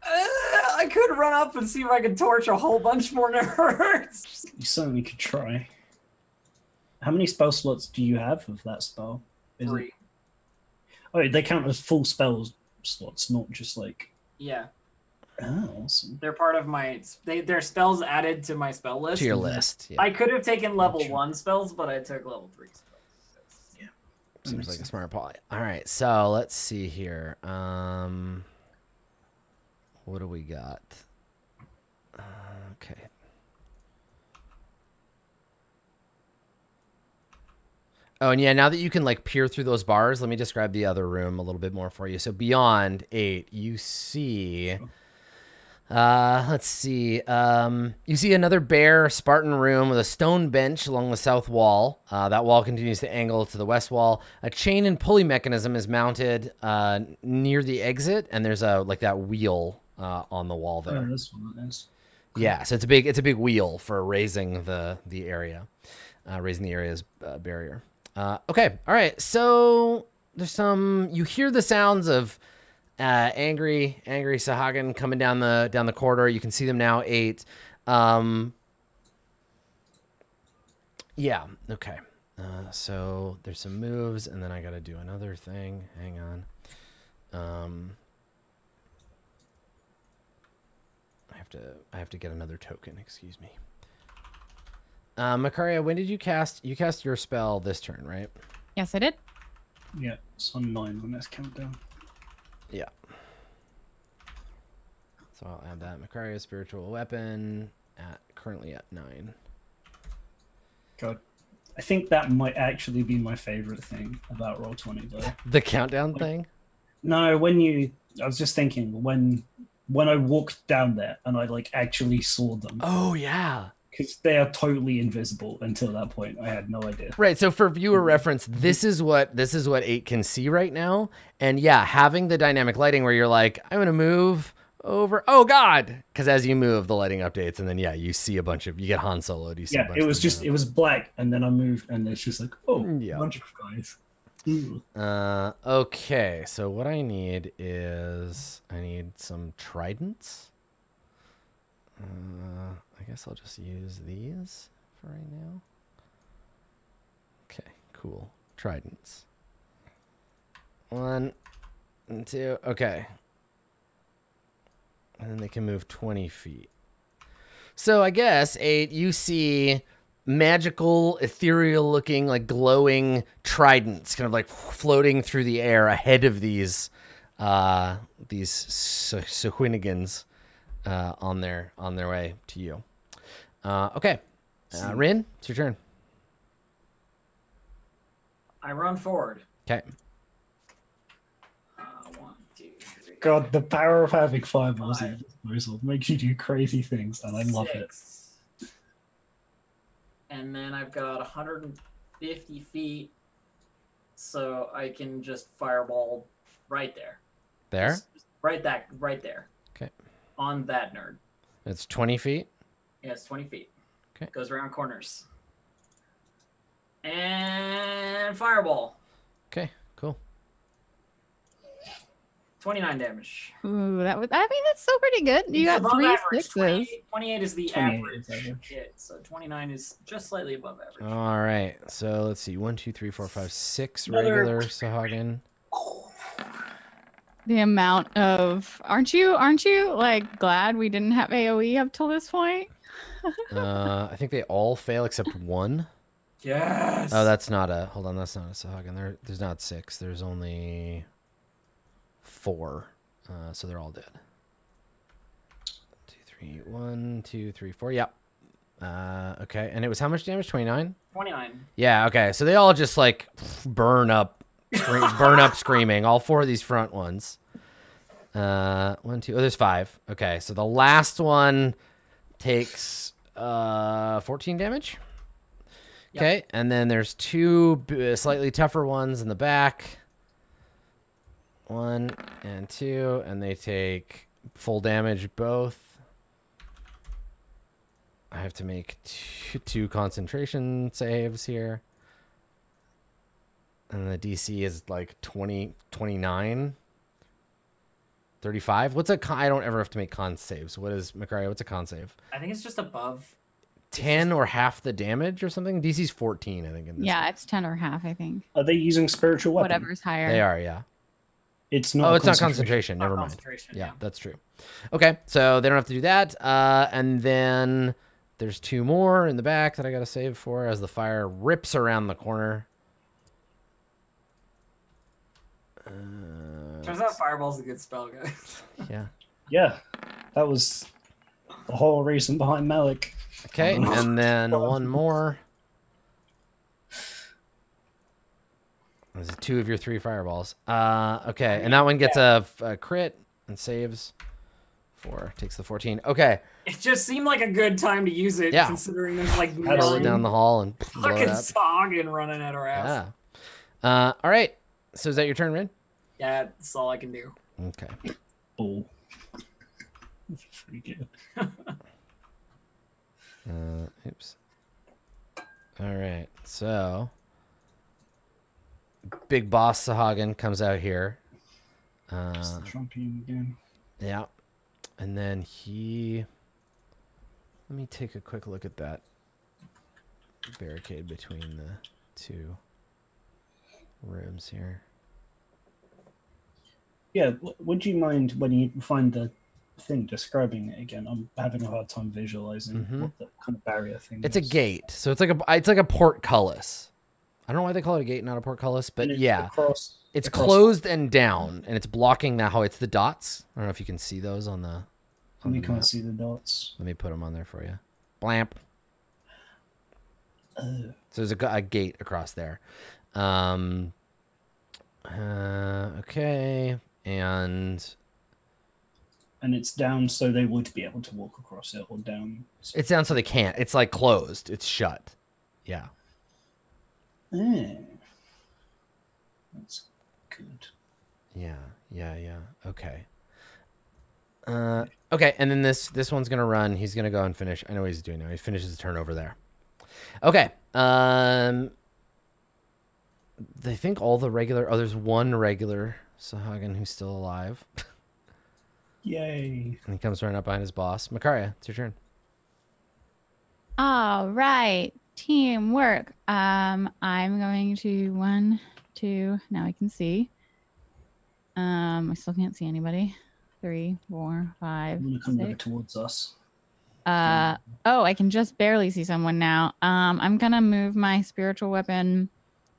I could run up and see if I could torch a whole bunch more nerds. You certainly could try. How many spell slots do you have of that spell? Is 3. it? Oh, they count as full spell slots, not just like. Yeah, Oh, awesome. they're part of my. They're spells added to my spell list. To your list. Yeah. I could have taken level Gotcha. 1 spells, but I took level 3 spells. Seems like a smart poly. All right, so let's see here. what do we got? Okay. Oh, and yeah, now that you can like peer through those bars, let me describe the other room a little bit more for you. So beyond 8, you see, let's see, you see another bare Spartan room with a stone bench along the south wall. That wall continues to angle to the west wall. A chain and pulley mechanism is mounted near the exit, and there's a like that wheel on the wall there. Oh, this one is. Yeah, so it's a big wheel for raising the area, raising the area's barrier. Okay, all right. So there's you hear the sounds of angry sahuagin coming down the corridor. You can see them now. 8. Yeah. Okay. So there's some moves, and then I got to do another thing. Hang on. I have to get another token. Excuse me. Makaria, when did you cast? You cast your spell this turn, right? Yes, I did. Yeah, it's on 9 on this countdown. Yeah. So I'll add that. Makaria, spiritual weapon, currently at 9. God, I think that might actually be my favorite thing about Roll20 though. The countdown thing? No, I was just thinking when I walked down there and I like actually saw them. Oh yeah. Because they are totally invisible until that point. I had no idea. Right. So for viewer reference, this is what 8 can see right now. And yeah, having the dynamic lighting where you're like, I'm gonna move over. Oh God! Because as you move, the lighting updates, and then yeah, you see you get Han Solo'd. You see. Yeah, it was black, and then I moved, and it's just like, oh, yeah. a bunch of guys. Ooh. Okay. So what I need some tridents. I guess I'll just use these for right now. Okay, cool. Tridents. 1 and 2. Okay. And then they can move 20 feet. So I guess 8, you see magical, ethereal looking, like glowing tridents kind of like floating through the air ahead of these sahuagins on their way to you. Okay. Rin, it's your turn. I run forward. Okay. 1, 2, 3. God, the power of having fireballs at your disposal makes you do crazy things, and I love it. 6. And then I've got 150 feet, so I can just fireball right there. There? Just right there. Okay. On that nerd. It's 20 feet. Yeah, it's 20 feet. Okay. Goes around corners. And fireball. Okay, cool. 29 damage. Ooh, I mean, that's still pretty good. You got Above 3 average. 6s. 28 is the 28 average is average. hit, so 29 is just slightly above average. All right. So let's see. 1, 2, 3, 4, 5, 6 Another- regular sahuagin. The amount of aren't you like glad we didn't have AoE up till this point? I think they all fail except 1. Yes. Oh, that's not a. Hold on, that's not a sahuagin. There's not 6. There's only 4. So they're all dead. 2, 3, 1, 2, 3, 4. Yep. Okay, and it was how much damage? 29. 29. Yeah. Okay, so they all just like burn up screaming. All 4 of these front ones. 1, 2. Oh, there's 5. Okay, so the last one takes 14 damage. Yep. Okay, and then there's 2 slightly tougher ones in the back. 1 and 2, and they take full damage both. I have to make 2 concentration saves here. And the DC is like 20, 29, 35. What's a con? I don't ever have to make con saves. What is, Makaria, what's a con save? I think it's just above 10 or half the damage or something? DC's 14, I think. In this Yeah, one. it's 10 or half, I think. Are they using spiritual weapon? Whatever's higher. They are, yeah. It's not. Oh, it's not concentration. Never mind. Yeah, that's true. Okay, so they don't have to do that. And then there's 2 more in the back that I got to save for as the fire rips around the corner. Turns out fireball's a good spell, guys. Yeah. Yeah. That was the whole reason behind Malik. Okay, and then one more. There's 2 of your 3 fireballs. Okay, and that one gets a crit and saves. 4 takes the 14. Okay. It just seemed like a good time to use it, considering there's like roll it down the hall and blow it fucking up. sahuagin running at our ass. Yeah. All right. So is that your turn, Rin? Yeah, that's all I can do. Okay. Oh. That's pretty good. Oops. All right. So big boss sahuagin comes out here. It's the Trumpian again. Yeah. And then let me take a quick look at that barricade between the 2 rooms here. Yeah, would you mind when you find the thing describing it again? I'm having a hard time visualizing what the kind of barrier thing It's is. a gate. So it's like a portcullis. I don't know why they call it a gate, not a portcullis, but yeah. It's closed and down, and it's blocking that. How it's the dots. I don't know if you can see those on the. We can't see the dots. Let me put them on there for you. Blamp. So there's a gate across there. Okay, and it's down, so they would be able to walk across it, or down. It's down, so they can't. It's like closed. It's shut. Yeah. That's good. Yeah. Okay. Okay, and then this one's gonna run. He's gonna go and finish. I know what he's doing now. He finishes his turn over there. Okay. They think all the regular. Oh, there's one regular sahuagin who's still alive. Yay! And he comes running up behind his boss. Makaria, it's your turn. All right, teamwork. I'm going to 1, 2. Now I can see. I still can't see anybody. 3, 4, 5. I'm gonna come back towards us. Oh, I can just barely see someone now. I'm gonna move my spiritual weapon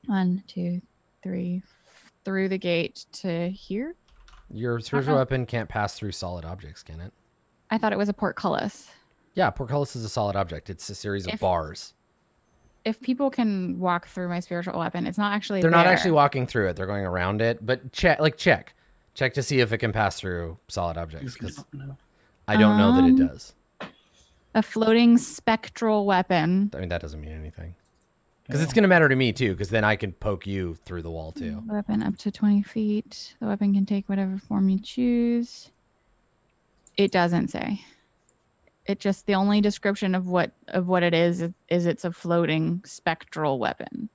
1, 2, 3 through the gate to here. Your spiritual weapon can't pass through solid objects, can it? I thought it was a portcullis. Yeah, portcullis is a solid object. It's a series of bars. If people can walk through my spiritual weapon, it's not actually They're not actually walking through it. They're going around it. But check to see if it can pass through solid objects. Because I don't know that it does. A floating spectral weapon. I mean, that doesn't mean anything. Because it's going to matter to me, too, because then I can poke you through the wall, too. Weapon up to 20 feet. The weapon can take whatever form you choose. It doesn't say. It just, the only description of what it is it's a floating spectral weapon.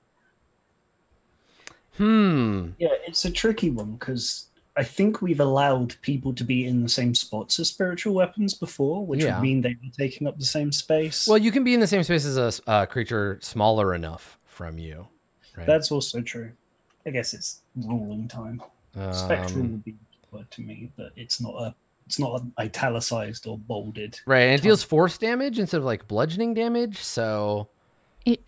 Yeah, it's a tricky one, because I think we've allowed people to be in the same spots as spiritual weapons before, which would mean they were taking up the same space. Well, you can be in the same space as a creature smaller enough from you. Right? That's also true. I guess it's ruling time. Spectral would be word to me, but it's not italicized or bolded. Right, and it deals force damage instead of like bludgeoning damage, so...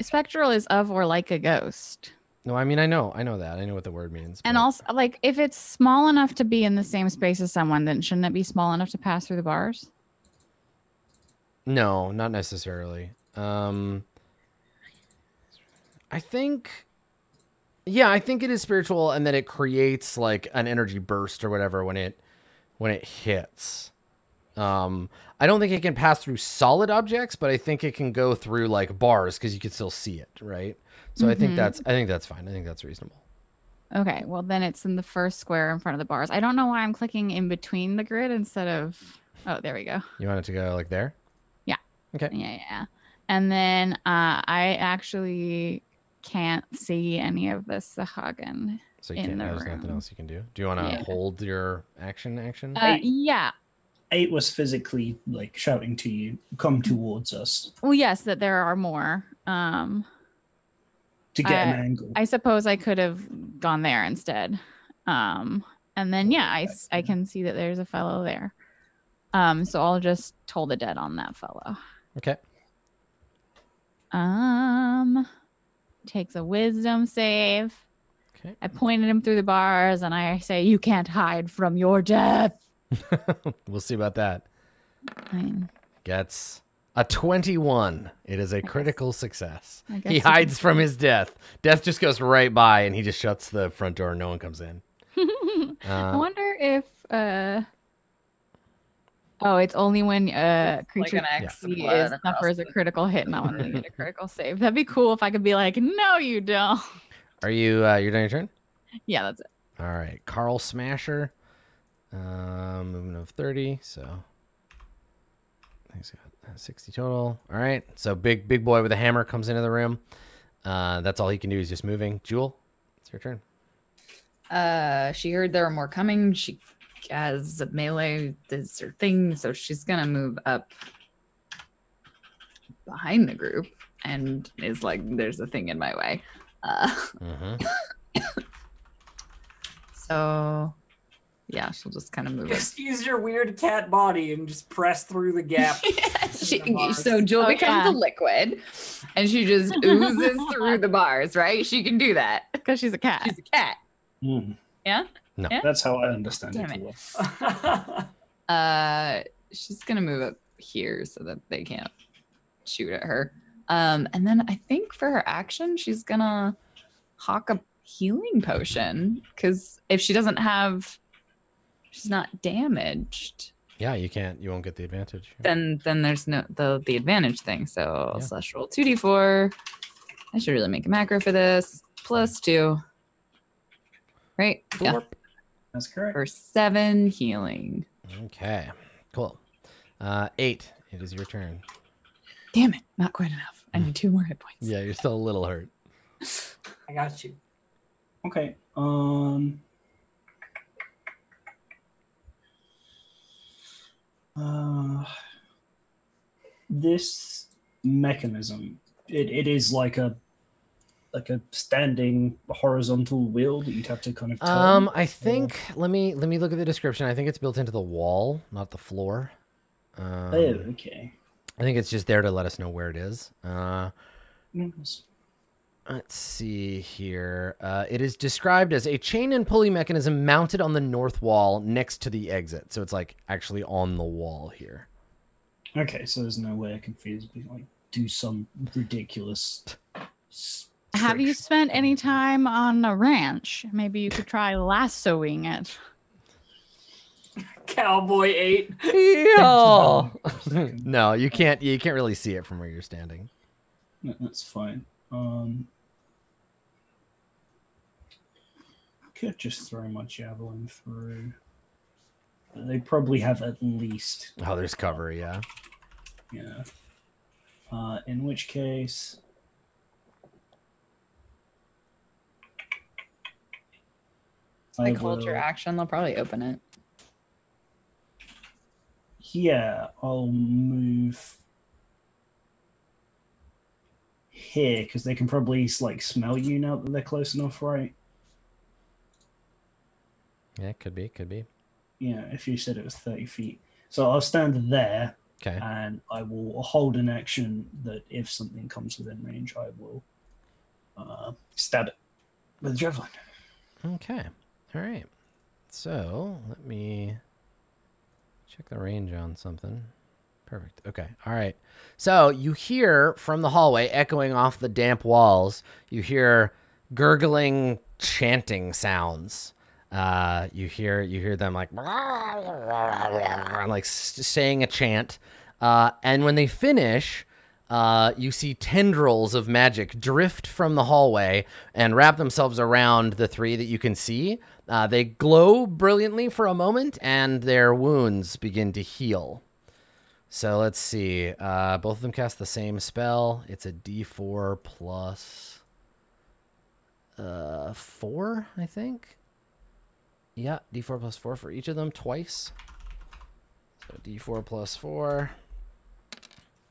Spectral is of or like a ghost. No, I mean, I know that. I know what the word means. And also, like, if it's small enough to be in the same space as someone, then shouldn't it be small enough to pass through the bars? No, not necessarily. I think it is spiritual, and that it creates like an energy burst or whatever when it hits. I don't think it can pass through solid objects, but I think it can go through like bars because you can still see it, right? So I think that's fine. I think that's reasonable. Okay, well then it's in the first square in front of the bars. I don't know why I'm clicking in between the grid instead of. Oh, there we go. You want it to go like there? Yeah. Okay. Yeah. And then I actually can't see any of the sahuagin. So you can't. There's nothing else you can do. Do you want to hold your action? Yeah. 8 was physically like shouting to you, "Come towards us." Well, yes, that there are more. To get an angle. I suppose I could have gone there instead. And then I can see that there's a fellow there. So I'll just toll the dead on that fellow. Okay. Takes a wisdom save. Okay. I pointed him through the bars and I say, "You can't hide from your death." We'll see about that. Gets a 21. It is a critical success. guess He you hides from his death. Death just goes right by, and he just shuts the front door. No one comes in. I wonder if oh, it's only when creature Like an X he blood is across suffers a the- critical hit, not when they get a critical save. That'd be cool if I could be like, no, you don't. Are you? You're done your turn. Yeah, that's it. All right, Carl Smasher. Movement of 30, so he's got 60 total. All right, so big boy with a hammer comes into the room. That's all he can do is just moving. Jewel, it's your turn. She heard there were more coming. She has a melee, this her thing, so she's gonna move up behind the group and is like, there's a thing in my way. So yeah, she'll just kind of move it. Just use your weird cat body and just press through the gap. So Jewel Oh, becomes yeah. a liquid and she just oozes through the bars, right? She can do that. Because she's a cat. She's a cat. Yeah? No. Yeah? That's how I understand Damn it. it. She's gonna move up here so that they can't shoot at her. And then I think for her action, she's gonna hawk a healing potion because if she doesn't have, she's not damaged. Yeah, you won't get the advantage. Then there's no the advantage thing. So Yeah. slash roll 2d4. I should really make a macro for this. +2. Right? Yeah. That's correct. For 7 healing. Okay, cool. 8. It is your turn. Damn it, not quite enough. I need 2 more hit points. Yeah, you're still a little hurt. I got you. Okay. This mechanism, it is like a standing horizontal wheel that you'd have to kind of turn. I think let me look at the description. I think it's built into the wall, not the floor. Oh, okay. I think it's just there to let us know where it is. Yes. Let's see here. It is described as a chain and pulley mechanism mounted on the north wall next to the exit. So it's like actually on the wall here. Okay, so there's no way I can feasibly like do some ridiculous. Have you trick. spent any time on a ranch? Maybe you could try lassoing it. Cowboy 8. Yeah. No, you can't. You can't really see it from where you're standing. No, that's fine. Could just throw my javelin through. They probably have at least. Oh, there's cover. Yeah. Yeah. In which case. Like I hold your will- action, they'll probably open it. Yeah, I'll move here because they can probably like smell you now that they're close enough, right? Yeah, could be. Could be. Yeah, if you said it was 30 feet. So I'll stand there Okay. and I will hold an action that if something comes within range, I will stab it with a javelin. Okay. All right. So let me check the range on something. Perfect. Okay. All right. So you hear from the hallway, echoing off the damp walls, you hear gurgling, chanting sounds. You hear them like saying a chant. And when they finish, you see tendrils of magic drift from the hallway and wrap themselves around the 3 that you can see. They glow brilliantly for a moment, and their wounds begin to heal. So let's see. Both of them cast the same spell. It's a D4 plus 4, I think. Yeah, D4 plus 4 for each of them twice. So D4 plus 4.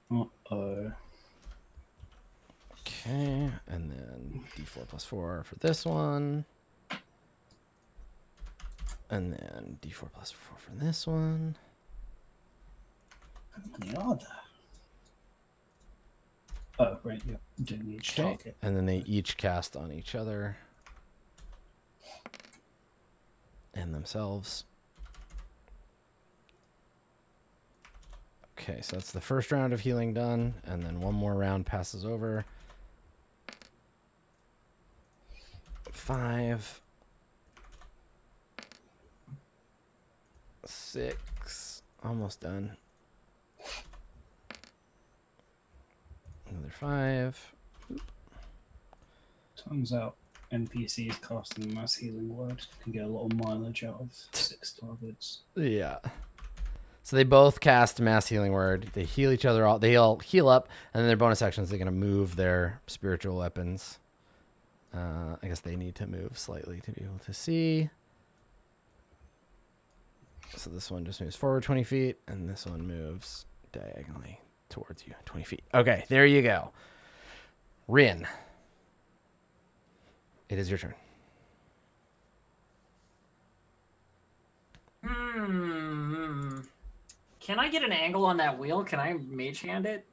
Uh-oh. Okay, and then D4 plus 4 for this one. And then D4 plus 4 for this one. How many are there? Oh, right, yeah. Doing each Okay, target. and then they each cast on each other. And themselves. Okay, so that's the first round of healing done, and then one more round passes over. 5, 6, almost done. Another 5. Turns out NPCs casting mass healing word can get a lot of mileage out of 6 targets. Yeah. So they both cast mass healing word. They heal each other all. They all heal up, and then their bonus actions they're gonna move their spiritual weapons. I guess they need to move slightly to be able to see. So this one just moves forward 20 feet, and this one moves diagonally towards you 20 feet. Okay, there you go. Rin, it is your turn. Can I get an angle on that wheel? Can I mage hand it?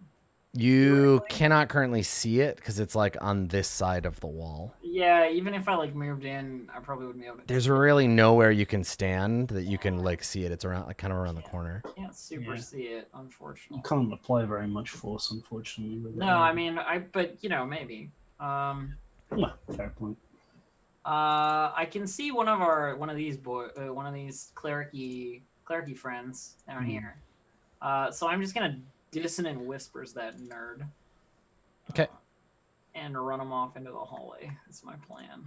You cannot currently see it because it's like on this side of the wall. Yeah, even if I like moved in, I probably wouldn't be able to. There's really nowhere you can stand that you can like see it. It's around, like kind of around the corner. Can't super see it, unfortunately. You can't apply very much force, unfortunately. With No, I mean, but you know, maybe. Yeah, fair point. I can see one of these clericy friends down here. So I'm just gonna dissonant whispers that nerd. Okay. And run them off into the hallway. That's my plan.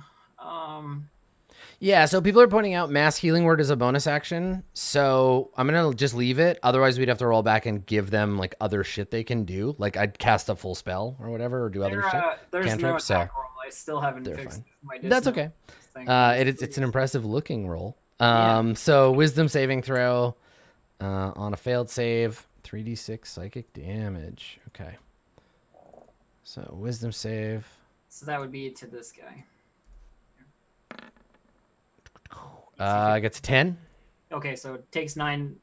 Yeah, so people are pointing out mass healing word is a bonus action. So I'm going to just leave it. Otherwise, we'd have to roll back and give them like other shit they can do. Like I'd cast a full spell or whatever, or do other shit. There's Cantrip, no attack roll. I still haven't fixed my dissonant. That's okay. Thing. It's an impressive looking roll. So wisdom saving throw on a failed save, 3d6 psychic damage. Okay. So wisdom save. So that would be to this guy. Gets a 10. Okay, so it takes 9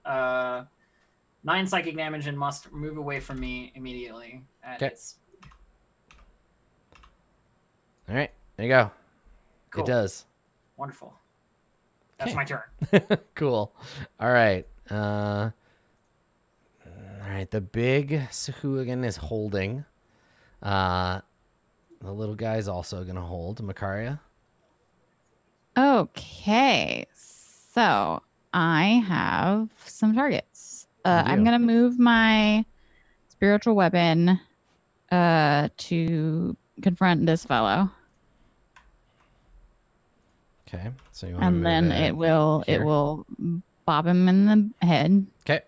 psychic damage and must move away from me immediately. Okay. All right, there you go. Cool. It does. Wonderful. That's my turn. Cool. All right. All right. The big sahuagin is holding. The little guy's also gonna hold. Makaria. Okay, so I have some targets. I'm gonna move my spiritual weapon to confront this fellow. Okay, so you want and then it will bob him in the head. Okay.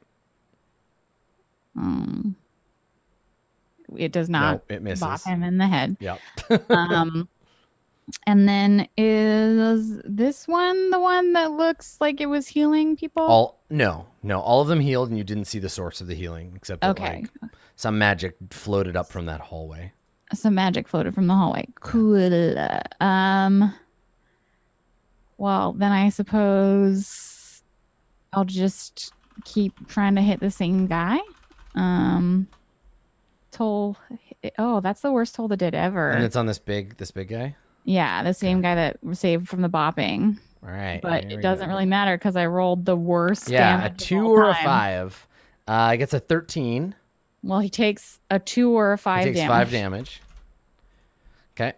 It does not Nope, it misses. bop him in the head. Yep. And then is this one the one that looks like it was healing people? No. All of them healed, and you didn't see the source of the healing, except that like some magic floated up from that hallway. Some magic floated from the hallway. Cool. Well, then I suppose I'll just keep trying to hit the same guy. Toll. Oh, that's the worst toll that did ever. And it's on this big guy. Yeah, the same guy that was saved from the bopping. All right. But it doesn't really matter because I rolled the worst damage. Yeah, a 2 or a 5. It gets a 13. Well, he takes a 2 or a 5 damage. He takes 5 damage. Okay.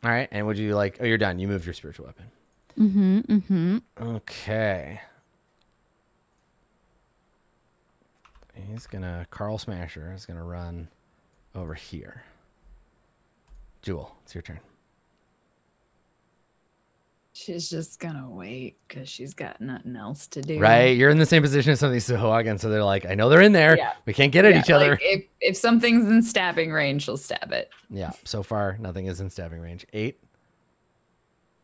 All right. And would you like... Oh, you're done. You moved your spiritual weapon. Okay. He's gonna... Carl Smasher is gonna run over here. Jewel, it's your turn. She's just gonna wait because she's got nothing else to do. Right, you're in the same position as some of these sahuagin, so they're like, I know they're in there. Yeah. We can't get at each other. Like if something's in stabbing range, she'll stab it. Yeah. So far, nothing is in stabbing range. 8.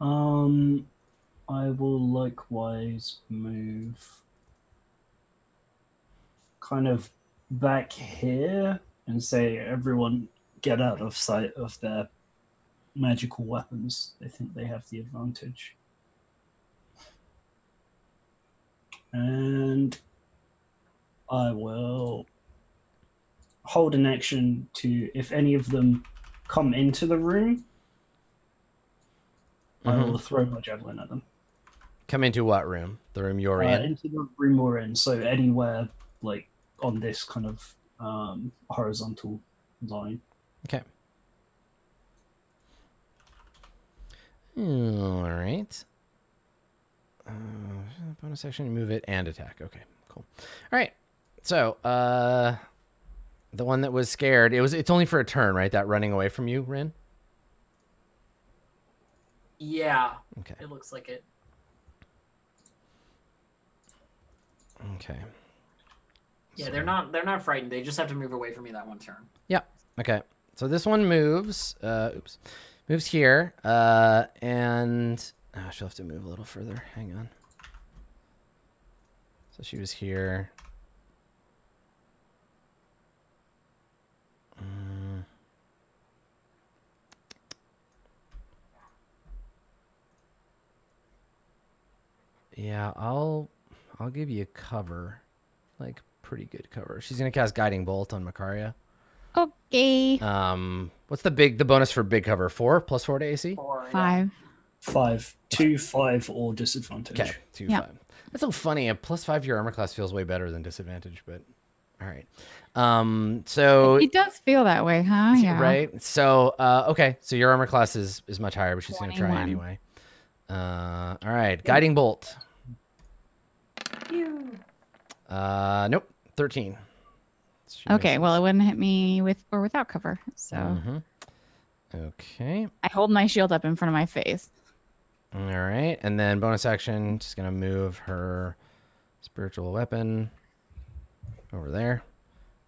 I will likewise move kind of back here and say, everyone get out of sight of their magical weapons. They think they have the advantage. And I will hold an action to, if any of them come into the room, I will throw my javelin at them. Come into what room? The room you're in? Into the room we're in. So anywhere like on this kind of horizontal line. Okay. All right. Bonus action, move it and attack. Okay, cool. All right. So, the one that was scared, it's only for a turn, right? That running away from you, Rin? Yeah. Okay. It looks like it. Okay. Yeah, So- they're not frightened. They just have to move away from me that one turn. Yep. Okay. So this one moves. Moves here. And she'll have to move a little further. Hang on. So she was here. Yeah, I'll give you cover, like pretty good cover. She's gonna cast Guiding Bolt on Makaria. Okay. What's the bonus for big cover? 4 plus 4 to AC. 4, yeah. 5. 5, 2, 5, or disadvantage. Okay, 2, Yep. 5. That's so funny. A +5 to your armor class feels way better than disadvantage, but all right. So It does feel that way, huh? Yeah. right. So okay. So your armor class is much higher, but she's gonna try 21. anyway. All right. Guiding Bolt. Phew. Nope. 13. She Okay, well, it misses. wouldn't hit me with or without cover. So Mhm. Okay. I hold my shield up in front of my face. All right. And then bonus action, just gonna move her spiritual weapon over there,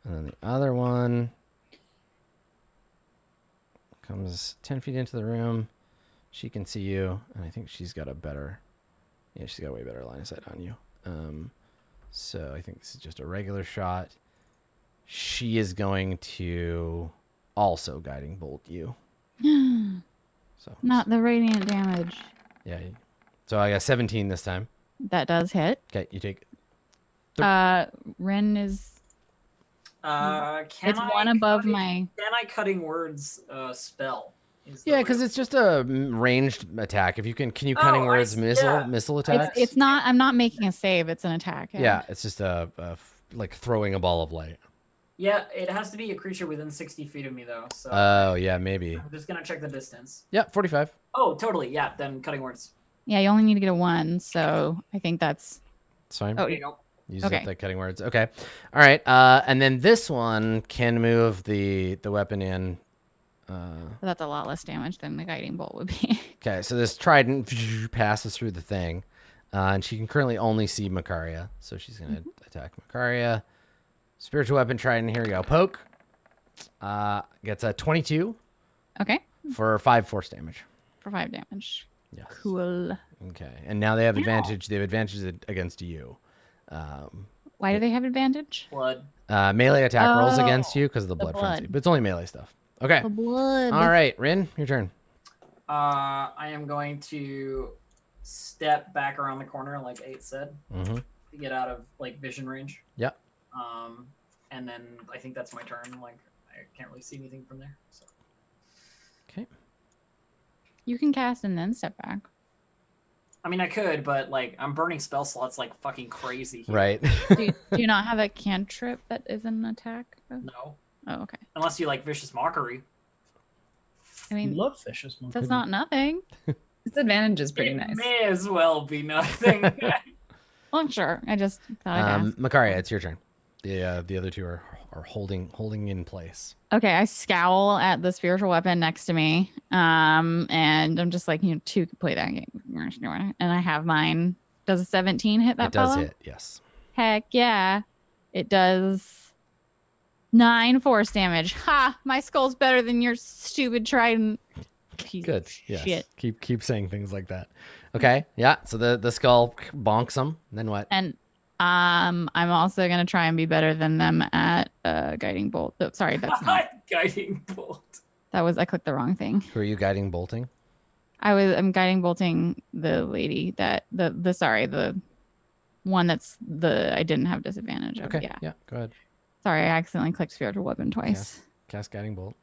and then the other one comes 10 feet into the room. She can see you, and I think she's got a better. Yeah, she's got a way better line of sight on you. So I think this is just a regular shot. She is going to also guiding bolt you. So Not the radiant damage. yeah. So I got 17 this time. That does hit. Okay, you take. Ren is Can it's I one above cutting- my Can I cutting words spell? Is the Yeah, real- because it's just a ranged attack. If you can you cutting Oh, words yeah. missile attacks? it's not I'm not making a save, it's an attack. Yeah, it's just like throwing a ball of light. Yeah, it has to be a creature within 60 feet of me though. So Oh yeah, maybe. I'm just gonna check the distance. Yeah, 45. Oh, totally. Yeah, then cutting words. Yeah, you only need to get a 1, so I think that's It's fine. Oh, There you go. Use okay. up the cutting words. Okay. All right. And then this one can move the weapon in. that's a lot less damage than the guiding bolt would be. Okay, so this trident passes through the thing, and she can currently only see Makaria, so she's gonna attack Makaria. Spiritual weapon trident. Here we go. Poke. Gets a 22 Okay. for 5 force damage. For 5 damage. Yes. Cool. Okay, and now they have advantage. They have advantages against you. Why do they have advantage? Blood. Melee attack rolls Oh, against you because of the the blood frenzy, blood. but it's only melee stuff. Okay. The blood. All right, Rin, your turn. I am going to step back around the corner, like 8 said, Mm-hmm. to get out of like vision range. Yep. And then I think that's my turn. Like I can't really see anything from there. So. Okay. You can cast and then step back. I mean, I could, but like I'm burning spell slots like fucking crazy. Here. Right. Do you not have a cantrip that is an attack? No, Oh, okay. unless you like vicious mockery. I I mean, love fishes. Man. that's not nothing. Disadvantage is pretty It nice. may as well be nothing. Well, I'm sure. I just thought I'd ask. Makaria, it's your turn. The other two are holding in place. Okay, I scowl at the spiritual weapon next to me. And I'm just like, two could play that game. And I have mine. Does a 17 hit that It does fellow? hit, yes. Heck yeah. It does 9 force damage. Ha! My skull's better than your stupid trident. Piece Good. of Yes. Shit. Keep saying things like that. Okay. Yeah. So the skull bonks them. Then what? And I'm also gonna try and be better than them at guiding bolt. Oh, sorry, that's not. Guiding bolt. I clicked the wrong thing. Who are you guiding bolting? I'm guiding bolting the lady that the one that's I didn't have disadvantage of. Okay. Yeah. Go ahead. Sorry, I accidentally clicked spiritual weapon twice. Cast guiding bolt.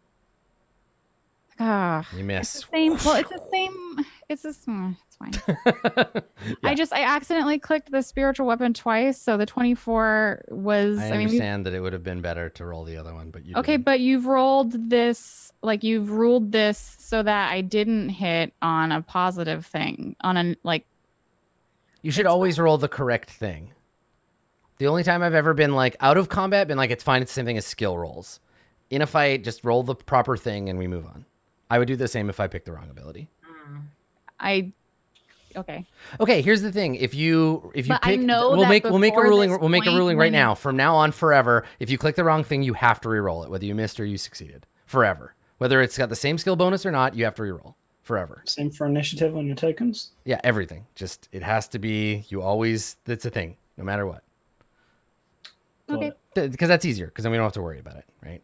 You miss. It's the same. Well, it's the same. It's the same. It's fine. Yeah. I accidentally clicked the spiritual weapon twice, so the 24 was. I understand that it would have been better to roll the other one, but you Okay, didn't. but you've rolled this, like you've ruled this so that I didn't hit on a positive thing. On a like. You should always roll the correct thing. The only time I've ever been like out of combat, been like, it's fine. It's the same thing as skill rolls. In a fight, just roll the proper thing and we move on. I would do the same if I picked the wrong ability. Okay. Okay, here's the thing. If you But I pick, know we'll that make a ruling. before We'll make a this ruling point right now. From now on, forever. If you click the wrong thing, you have to re-roll it, whether you missed or you succeeded. Forever. Whether it's got the same skill bonus or not, you have to re-roll. Forever. Same for initiative on your tokens? Yeah, everything. Just, it has to be, you always, it's a thing, no matter what. Okay. Because that's easier, because then we don't have to worry about it, right?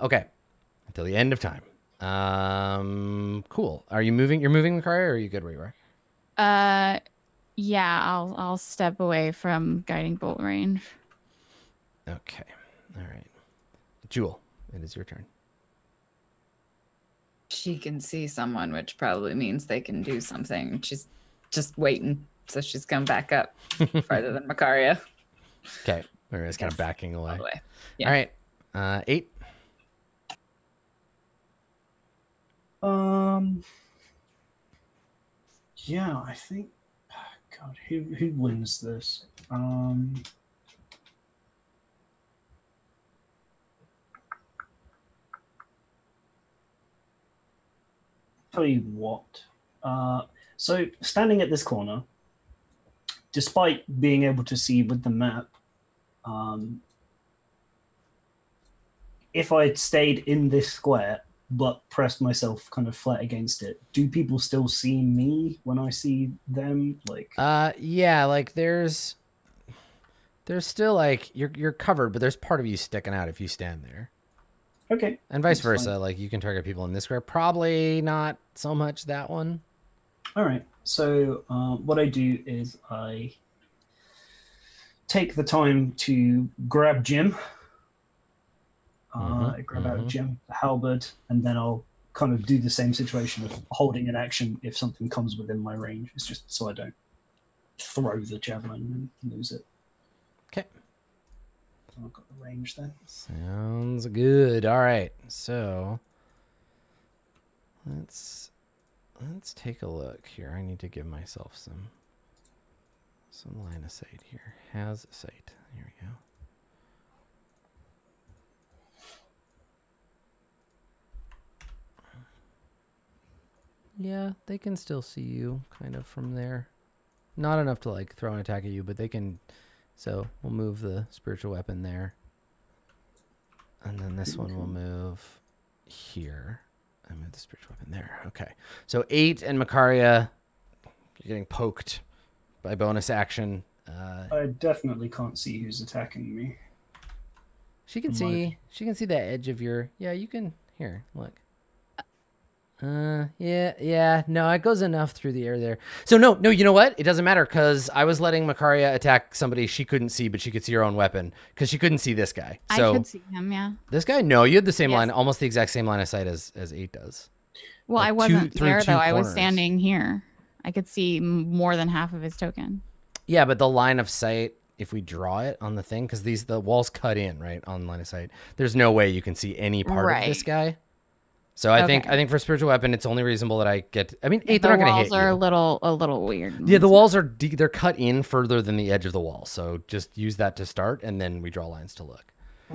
Okay. Until the end of time. Cool. Are you moving? You're moving, Makaria, or are you good where you are? Yeah, I'll step away from guiding bolt range. Okay. All right. Jewel, it is your turn. She can see someone, which probably means they can do something. She's just waiting. So she's come back up farther than Makaria. Okay. Maria's kind of backing away. All the way. Yeah. All right. 8. Yeah, I think. God, who wins this? Tell you what. So standing at this corner, despite being able to see with the map, if I'd stayed in this square but pressed myself kind of flat against it, do people still see me when I see them? Like, yeah, like there's still like you're covered, but there's part of you sticking out if you stand there. okay, And vice that's versa. fine. Like you can target people in this square. Probably not so much that one. All right. So what I do is I take the time to grab Jim. I grab out Jim, the halberd, and then I'll kind of do the same situation of holding an action if something comes within my range. It's just so I don't throw the javelin and lose it. Okay. So I've got the range then. Sounds good. All right. So let's take a look here. I need to give myself some line of sight here. Has sight. Here we go. Yeah, they can still see you kind of from there. Not enough to like throw an attack at you, but they can. So we'll move the spiritual weapon there. And then this one will move here. I move the spiritual weapon there. Okay. So 8 and Makaria, you're getting poked by bonus action. I definitely can't see who's attacking me. She can see the edge of your. Yeah, you can. Here, look. Yeah. No, it goes enough through the air there. So no, you know what? It doesn't matter because I was letting Makaria attack somebody she couldn't see, but she could see her own weapon because she couldn't see this guy. So I could see him, yeah. This guy? No, you had the same line, almost the exact same line of sight as 8 does. Well, Like I wasn't through there two though. I was corners. standing here. I could see more than half of his token. Yeah, but the line of sight, if we draw it on the thing, because the walls cut in, right, on line of sight, there's no way you can see any part of this guy. So I think for spiritual weapon, it's only reasonable that I get. I mean, 8, they're not going to hit you. The walls are a little weird. Yeah, the walls are they're cut in further than the edge of the wall. So just use that to start, and then we draw lines to look.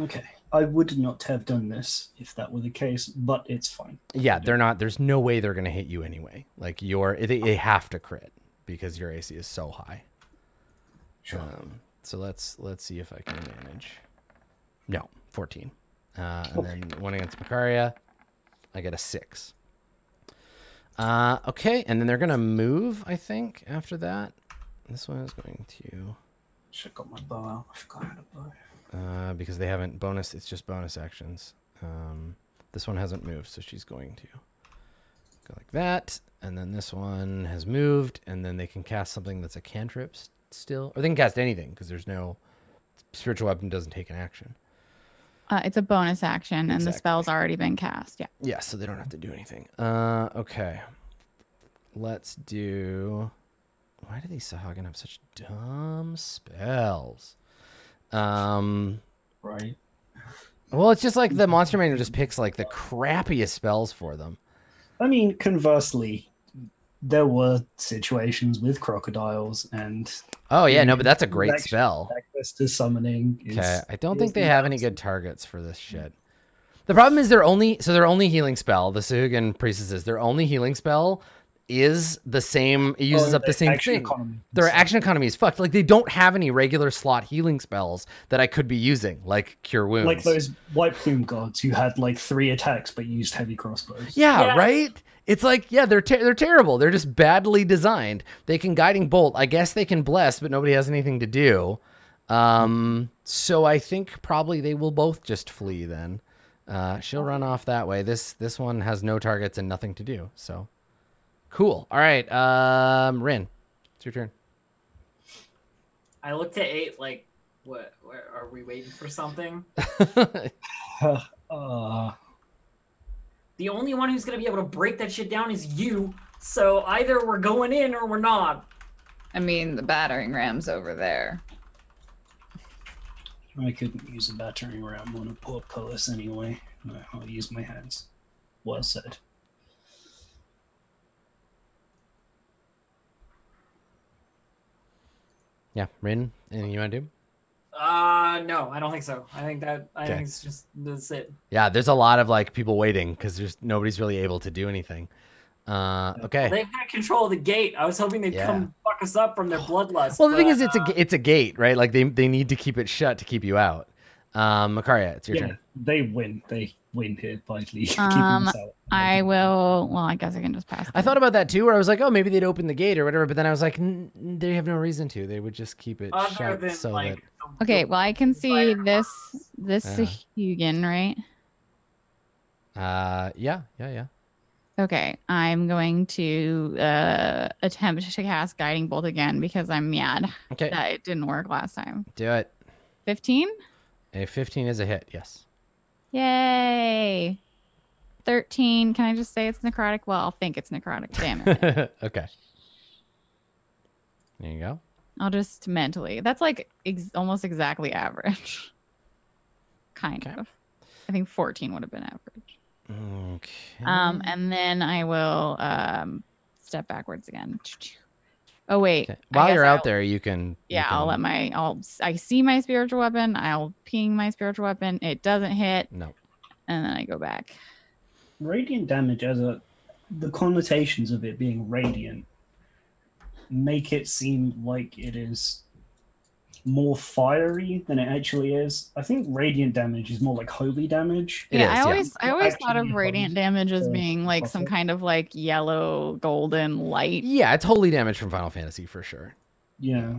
Okay. I would not have done this if that were the case, but it's fine. Yeah, they're not. There's no way they're going to hit you anyway. Like they have to crit because your AC is so high. Sure. So let's see if I can manage. No, 14. And then one against Makaria, I get a 6. Okay, and then they're gonna move, I think, after that. This one is going to. Should have got my bow out. I forgot how to bow. Because they haven't bonus. It's just bonus actions. This one hasn't moved, so she's going to go like that, and then this one has moved, and then they can cast something that's a cantrip still, or they can cast anything because there's no spiritual weapon doesn't take an action. It's a bonus action, and the Exactly. spell's already been cast. Yeah. Yeah, so they don't have to do anything. Okay. Let's do... Why do these sahuagin have such dumb spells? Right. Well, it's just like the monster manual just picks like the crappiest spells for them. I mean, conversely, there were situations with crocodiles and... Oh, yeah, no, but that's a great spell. Access to summoning. Okay, I don't think they have any good targets for this shit. The problem is their only healing spell, the Sahuagin priestesses, their only healing spell is the same, it uses up the same thing. Their action economy is fucked. Like, they don't have any regular slot healing spells that I could be using, like Cure Wounds. Like those White Plume gods who had like 3 attacks but used heavy crossbows. Yeah, right? It's like, yeah, they're terrible. They're just badly designed. They can Guiding Bolt. I guess they can Bless, but nobody has anything to do. So I think probably they will both just flee then. She'll run off that way. This one has no targets and nothing to do. So cool. All right, Rin, it's your turn. I looked at 8 like, what? Where are we waiting for something? The only one who's gonna be able to break that shit down is you. So either we're going in or we're not. I mean, the battering ram's over there. I couldn't use a battering ram on a portcullis anyway. I'll use my hands. Well said. Yeah, Rin, anything you want to do? No, I don't think so. I think it's just, that's it. Yeah, there's a lot of like people waiting because nobody's really able to do anything. Okay. They've got control of the gate. I was hoping they'd come fuck us up from their bloodlust. Well, the thing is, it's a gate, right? Like they need to keep it shut to keep you out. Makaria, it's your turn. They win here by keeping us out. I will. Well, I guess I can just pass. I thought about that too, where I was like, oh, maybe they'd open the gate or whatever. But then I was like, they have no reason to. They would just keep it shut. So that... Okay, well, I can see this Sahuagin, right? Yeah. Okay, I'm going to attempt to cast Guiding Bolt again because I'm mad that it didn't work last time. Do it. 15? A 15 is a hit, yes. Yay! 13. Can I just say it's necrotic? Well, I'll think it's necrotic. Damn it. Okay. There you go. I'll just mentally. That's like almost exactly average. Kind of. I think 14 would have been average. Okay. And then I will step backwards again. Oh wait. Okay. While you're out there, you can. Yeah, I'll let I see my spiritual weapon. I'll ping my spiritual weapon. It doesn't hit. No. And then I go back. Radiant damage the connotations of it being radiant make it seem like it is more fiery than it actually is. I think radiant damage is more like holy damage. I always thought of radiant damage as being like some kind of like yellow golden light. Yeah, it's holy damage from Final Fantasy for sure. Yeah.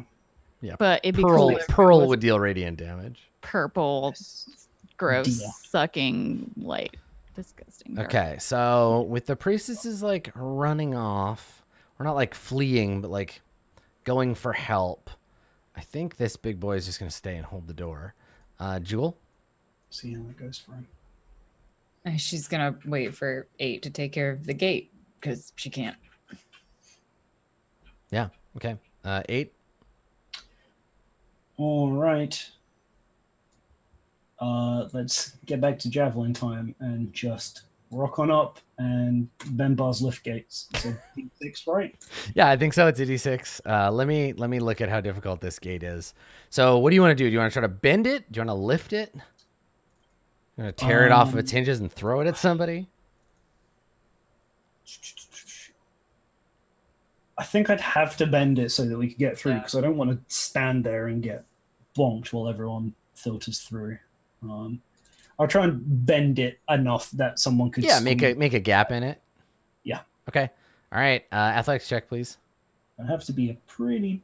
But it'd be Pearl would deal radiant damage. Purple, gross, sucking light. Disgusting. Okay, so with the priestesses like running off, we're not like fleeing, but like going for help. I think this big boy is just going to stay and hold the door. Jewel? See how it goes for him. She's going to wait for 8 to take care of the gate because she can't. Yeah, okay. 8? All right. Let's get back to javelin time and just rock on up and Benbar's lift gates. So D6, right? Yeah, I think so. It's a D6. Let me look at how difficult this gate is. So what do you want to do? Do you want to try to bend it? Do you want to lift it? You want to tear it off of its hinges and throw it at somebody? I think I'd have to bend it so that we could get through because I don't want to stand there and get bonked while everyone filters through. I'll try and bend it enough that someone could. Yeah, make a gap in it. Yeah. Okay. All right. Athletics check, please. It'd have to be a pretty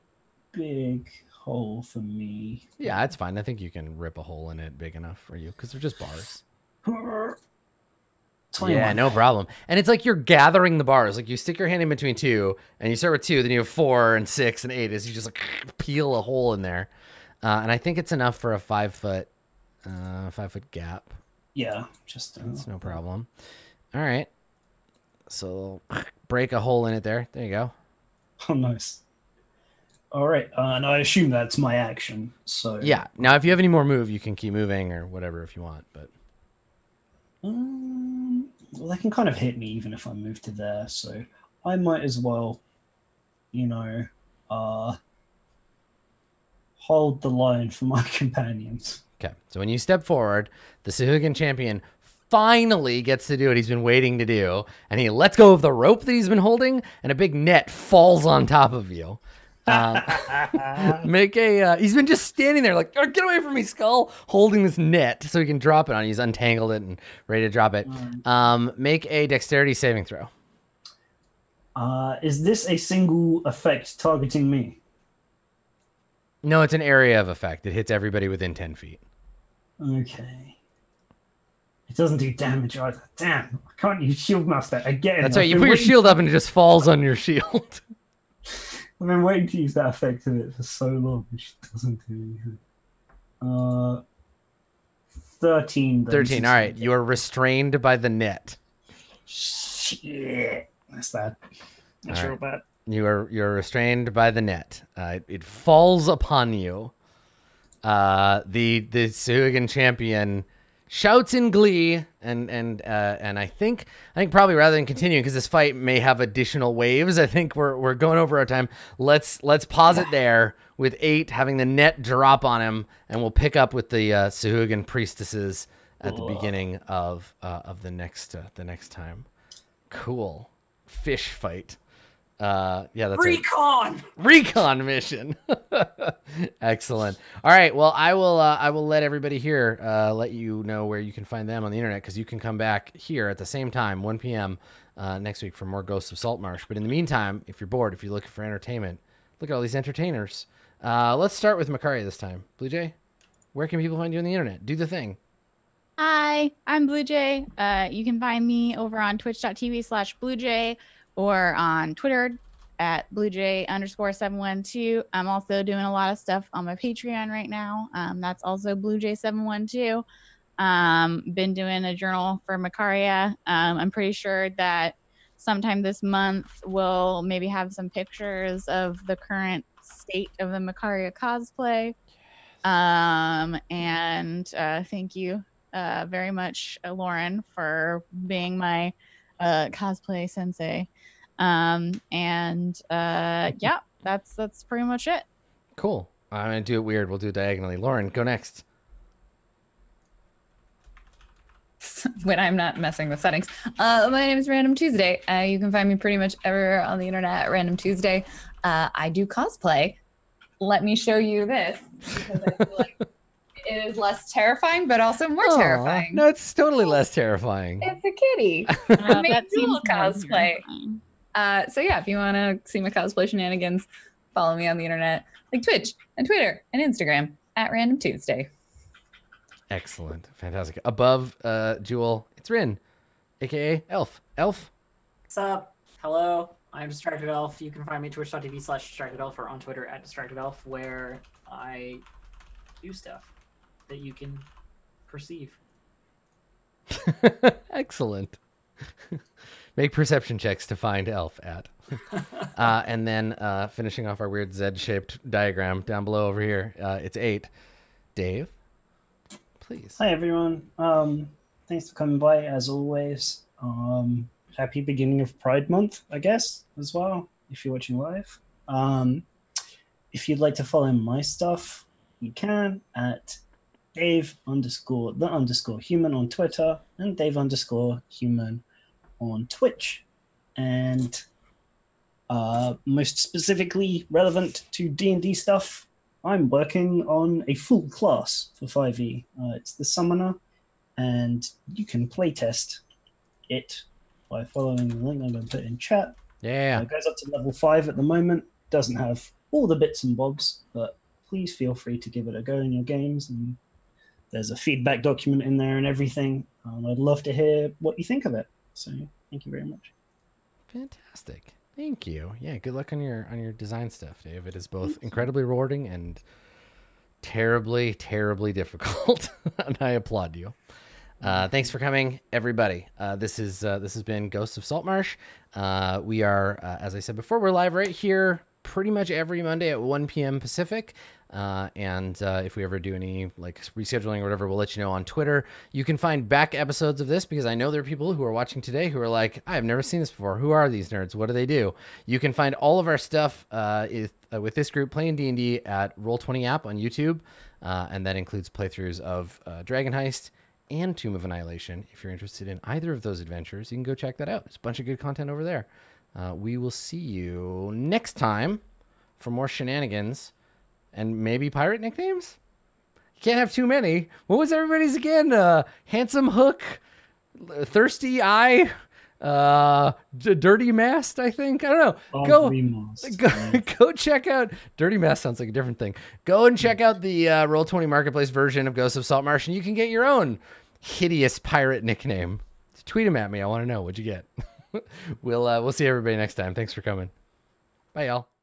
big hole for me. Yeah, that's fine. I think you can rip a hole in it big enough for you because they're just bars. 21. Yeah, no problem. And it's like you're gathering the bars. Like you stick your hand in between 2, and you start with 2, then you have 4 and 6 and 8. As you just like peel a hole in there, and I think it's enough for a 5-foot 5-foot gap. Yeah, just That's no problem. All right. So break a hole in it there. There you go. Oh, nice. All right, and I assume that's my action. So Yeah. Now, if you have any more move, you can keep moving or whatever if you want. But well, they can kind of hit me even if I move to there. So I might as well, hold the line for my companions. okay. So when you step forward, the Sahuagin champion finally gets to do what he's been waiting to do, and he lets go of the rope that he's been holding, and a big net falls on top of you. Make a. He's been just standing there like, oh, get away from me, Skull, holding this net so he can drop it on you. He's untangled it and ready to drop it. Make a dexterity saving throw. Is this a single effect targeting me? No, it's an area of effect. It hits everybody within 10 feet. Okay. It doesn't do damage either. Damn, I can't use Shield Master again. That's right. You put your shield up and it just falls on your shield. I've been waiting to use that effect of it for so long. It just doesn't do anything. 13. 13. All right. You are restrained by the net. Shit. That's bad. That's real bad. You're restrained by the net. It falls upon you. The Sahuagin champion shouts in glee, and I think probably rather than continuing, because this fight may have additional waves, I think we're going over our time. Let's pause it there with 8 having the net drop on him, and we'll pick up with the Sahuagin priestesses at the beginning of the next time. Cool. Fish fight. Yeah, that's recon mission. Excellent. All right, well, I will let everybody here let you know where you can find them on the internet, because you can come back here at the same time, 1 p.m. Next week for more Ghosts of Saltmarsh. But in the meantime, if you're bored, if you're looking for entertainment, look at all these entertainers. Let's start with Makaria this time. Blue Jay, where can people find you on the internet? Do the thing. Hi, I'm Blue Jay. You can find me over on twitch.tv/BlueJay or on Twitter at BlueJay_712. I'm also doing a lot of stuff on my Patreon right now. That's also BlueJay712. Been doing a journal for Makaria. I'm pretty sure that sometime this month we'll maybe have some pictures of the current state of the Makaria cosplay. And thank you very much, Lauren, for being my cosplay sensei. Yeah, that's pretty much it. Cool. I'm gonna do it weird. We'll do it diagonally. Lauren, go next. When I'm not messing with settings. My name is Random Tuesday. You can find me pretty much everywhere on the internet at Random Tuesday. I do cosplay. Let me show you this, because I feel like it is less terrifying, but also more terrifying. No, it's totally less terrifying. It's a kitty. I make dual cosplay. So yeah, if you want to see my cosplay shenanigans, follow me on the internet, like Twitch and Twitter and Instagram at Random Tuesday. Excellent. Fantastic. Above Jewel, it's Rin, aka Elf. Elf? What's up? Hello. I'm Distracted Elf. You can find me twitch.tv/DistractedElf or on Twitter at DistractedElf, where I do stuff that you can perceive. Excellent. Make perception checks to find Elf at. And then finishing off our weird Z-shaped diagram down below over here, it's 8. Dave, please. Hi, everyone. Thanks for coming by, as always. Happy beginning of Pride Month, I guess, as well, if you're watching live. If you'd like to follow my stuff, you can at Dave_the_human on Twitter and Dave_human on Twitch. And most specifically relevant to D&D stuff, I'm working on a full class for 5e. It's the Summoner, and you can playtest it by following the link I'm going to put in chat. Yeah. It goes up to level 5 at the moment. Doesn't have all the bits and bobs, but please feel free to give it a go in your games. And there's a feedback document in there and everything. I'd love to hear what you think of it. So thank you very much. Fantastic. Thank you. Yeah, good luck on your design stuff, Dave. It is both incredibly rewarding and terribly, terribly difficult. And I applaud you. Thanks for coming, everybody. This has been Ghosts of Saltmarsh. We are, as I said before, we're live right here pretty much every Monday at 1 p.m. Pacific. If we ever do any like rescheduling or whatever, we'll let you know on Twitter. You can find back episodes of this because I know there are people who are watching today who are like, I've never seen this before. Who are these nerds? What do they do? You can find all of our stuff with this group playing D&D at Roll20 app on YouTube. And that includes playthroughs of Dragon Heist and Tomb of Annihilation. If you're interested in either of those adventures, you can go check that out. There's a bunch of good content over there. We will see you next time for more shenanigans and maybe pirate nicknames. You can't have too many. What was everybody's again? Handsome Hook, Thirsty Eye, Dirty Mast, I think. I don't know. Go check out Dirty Mast. Sounds like a different thing. Go and check out the Roll20 Marketplace version of Ghosts of Saltmarsh, and you can get your own hideous pirate nickname. Tweet them at me. I want to know. What'd you get? We'll see everybody next time. Thanks for coming. Bye, y'all.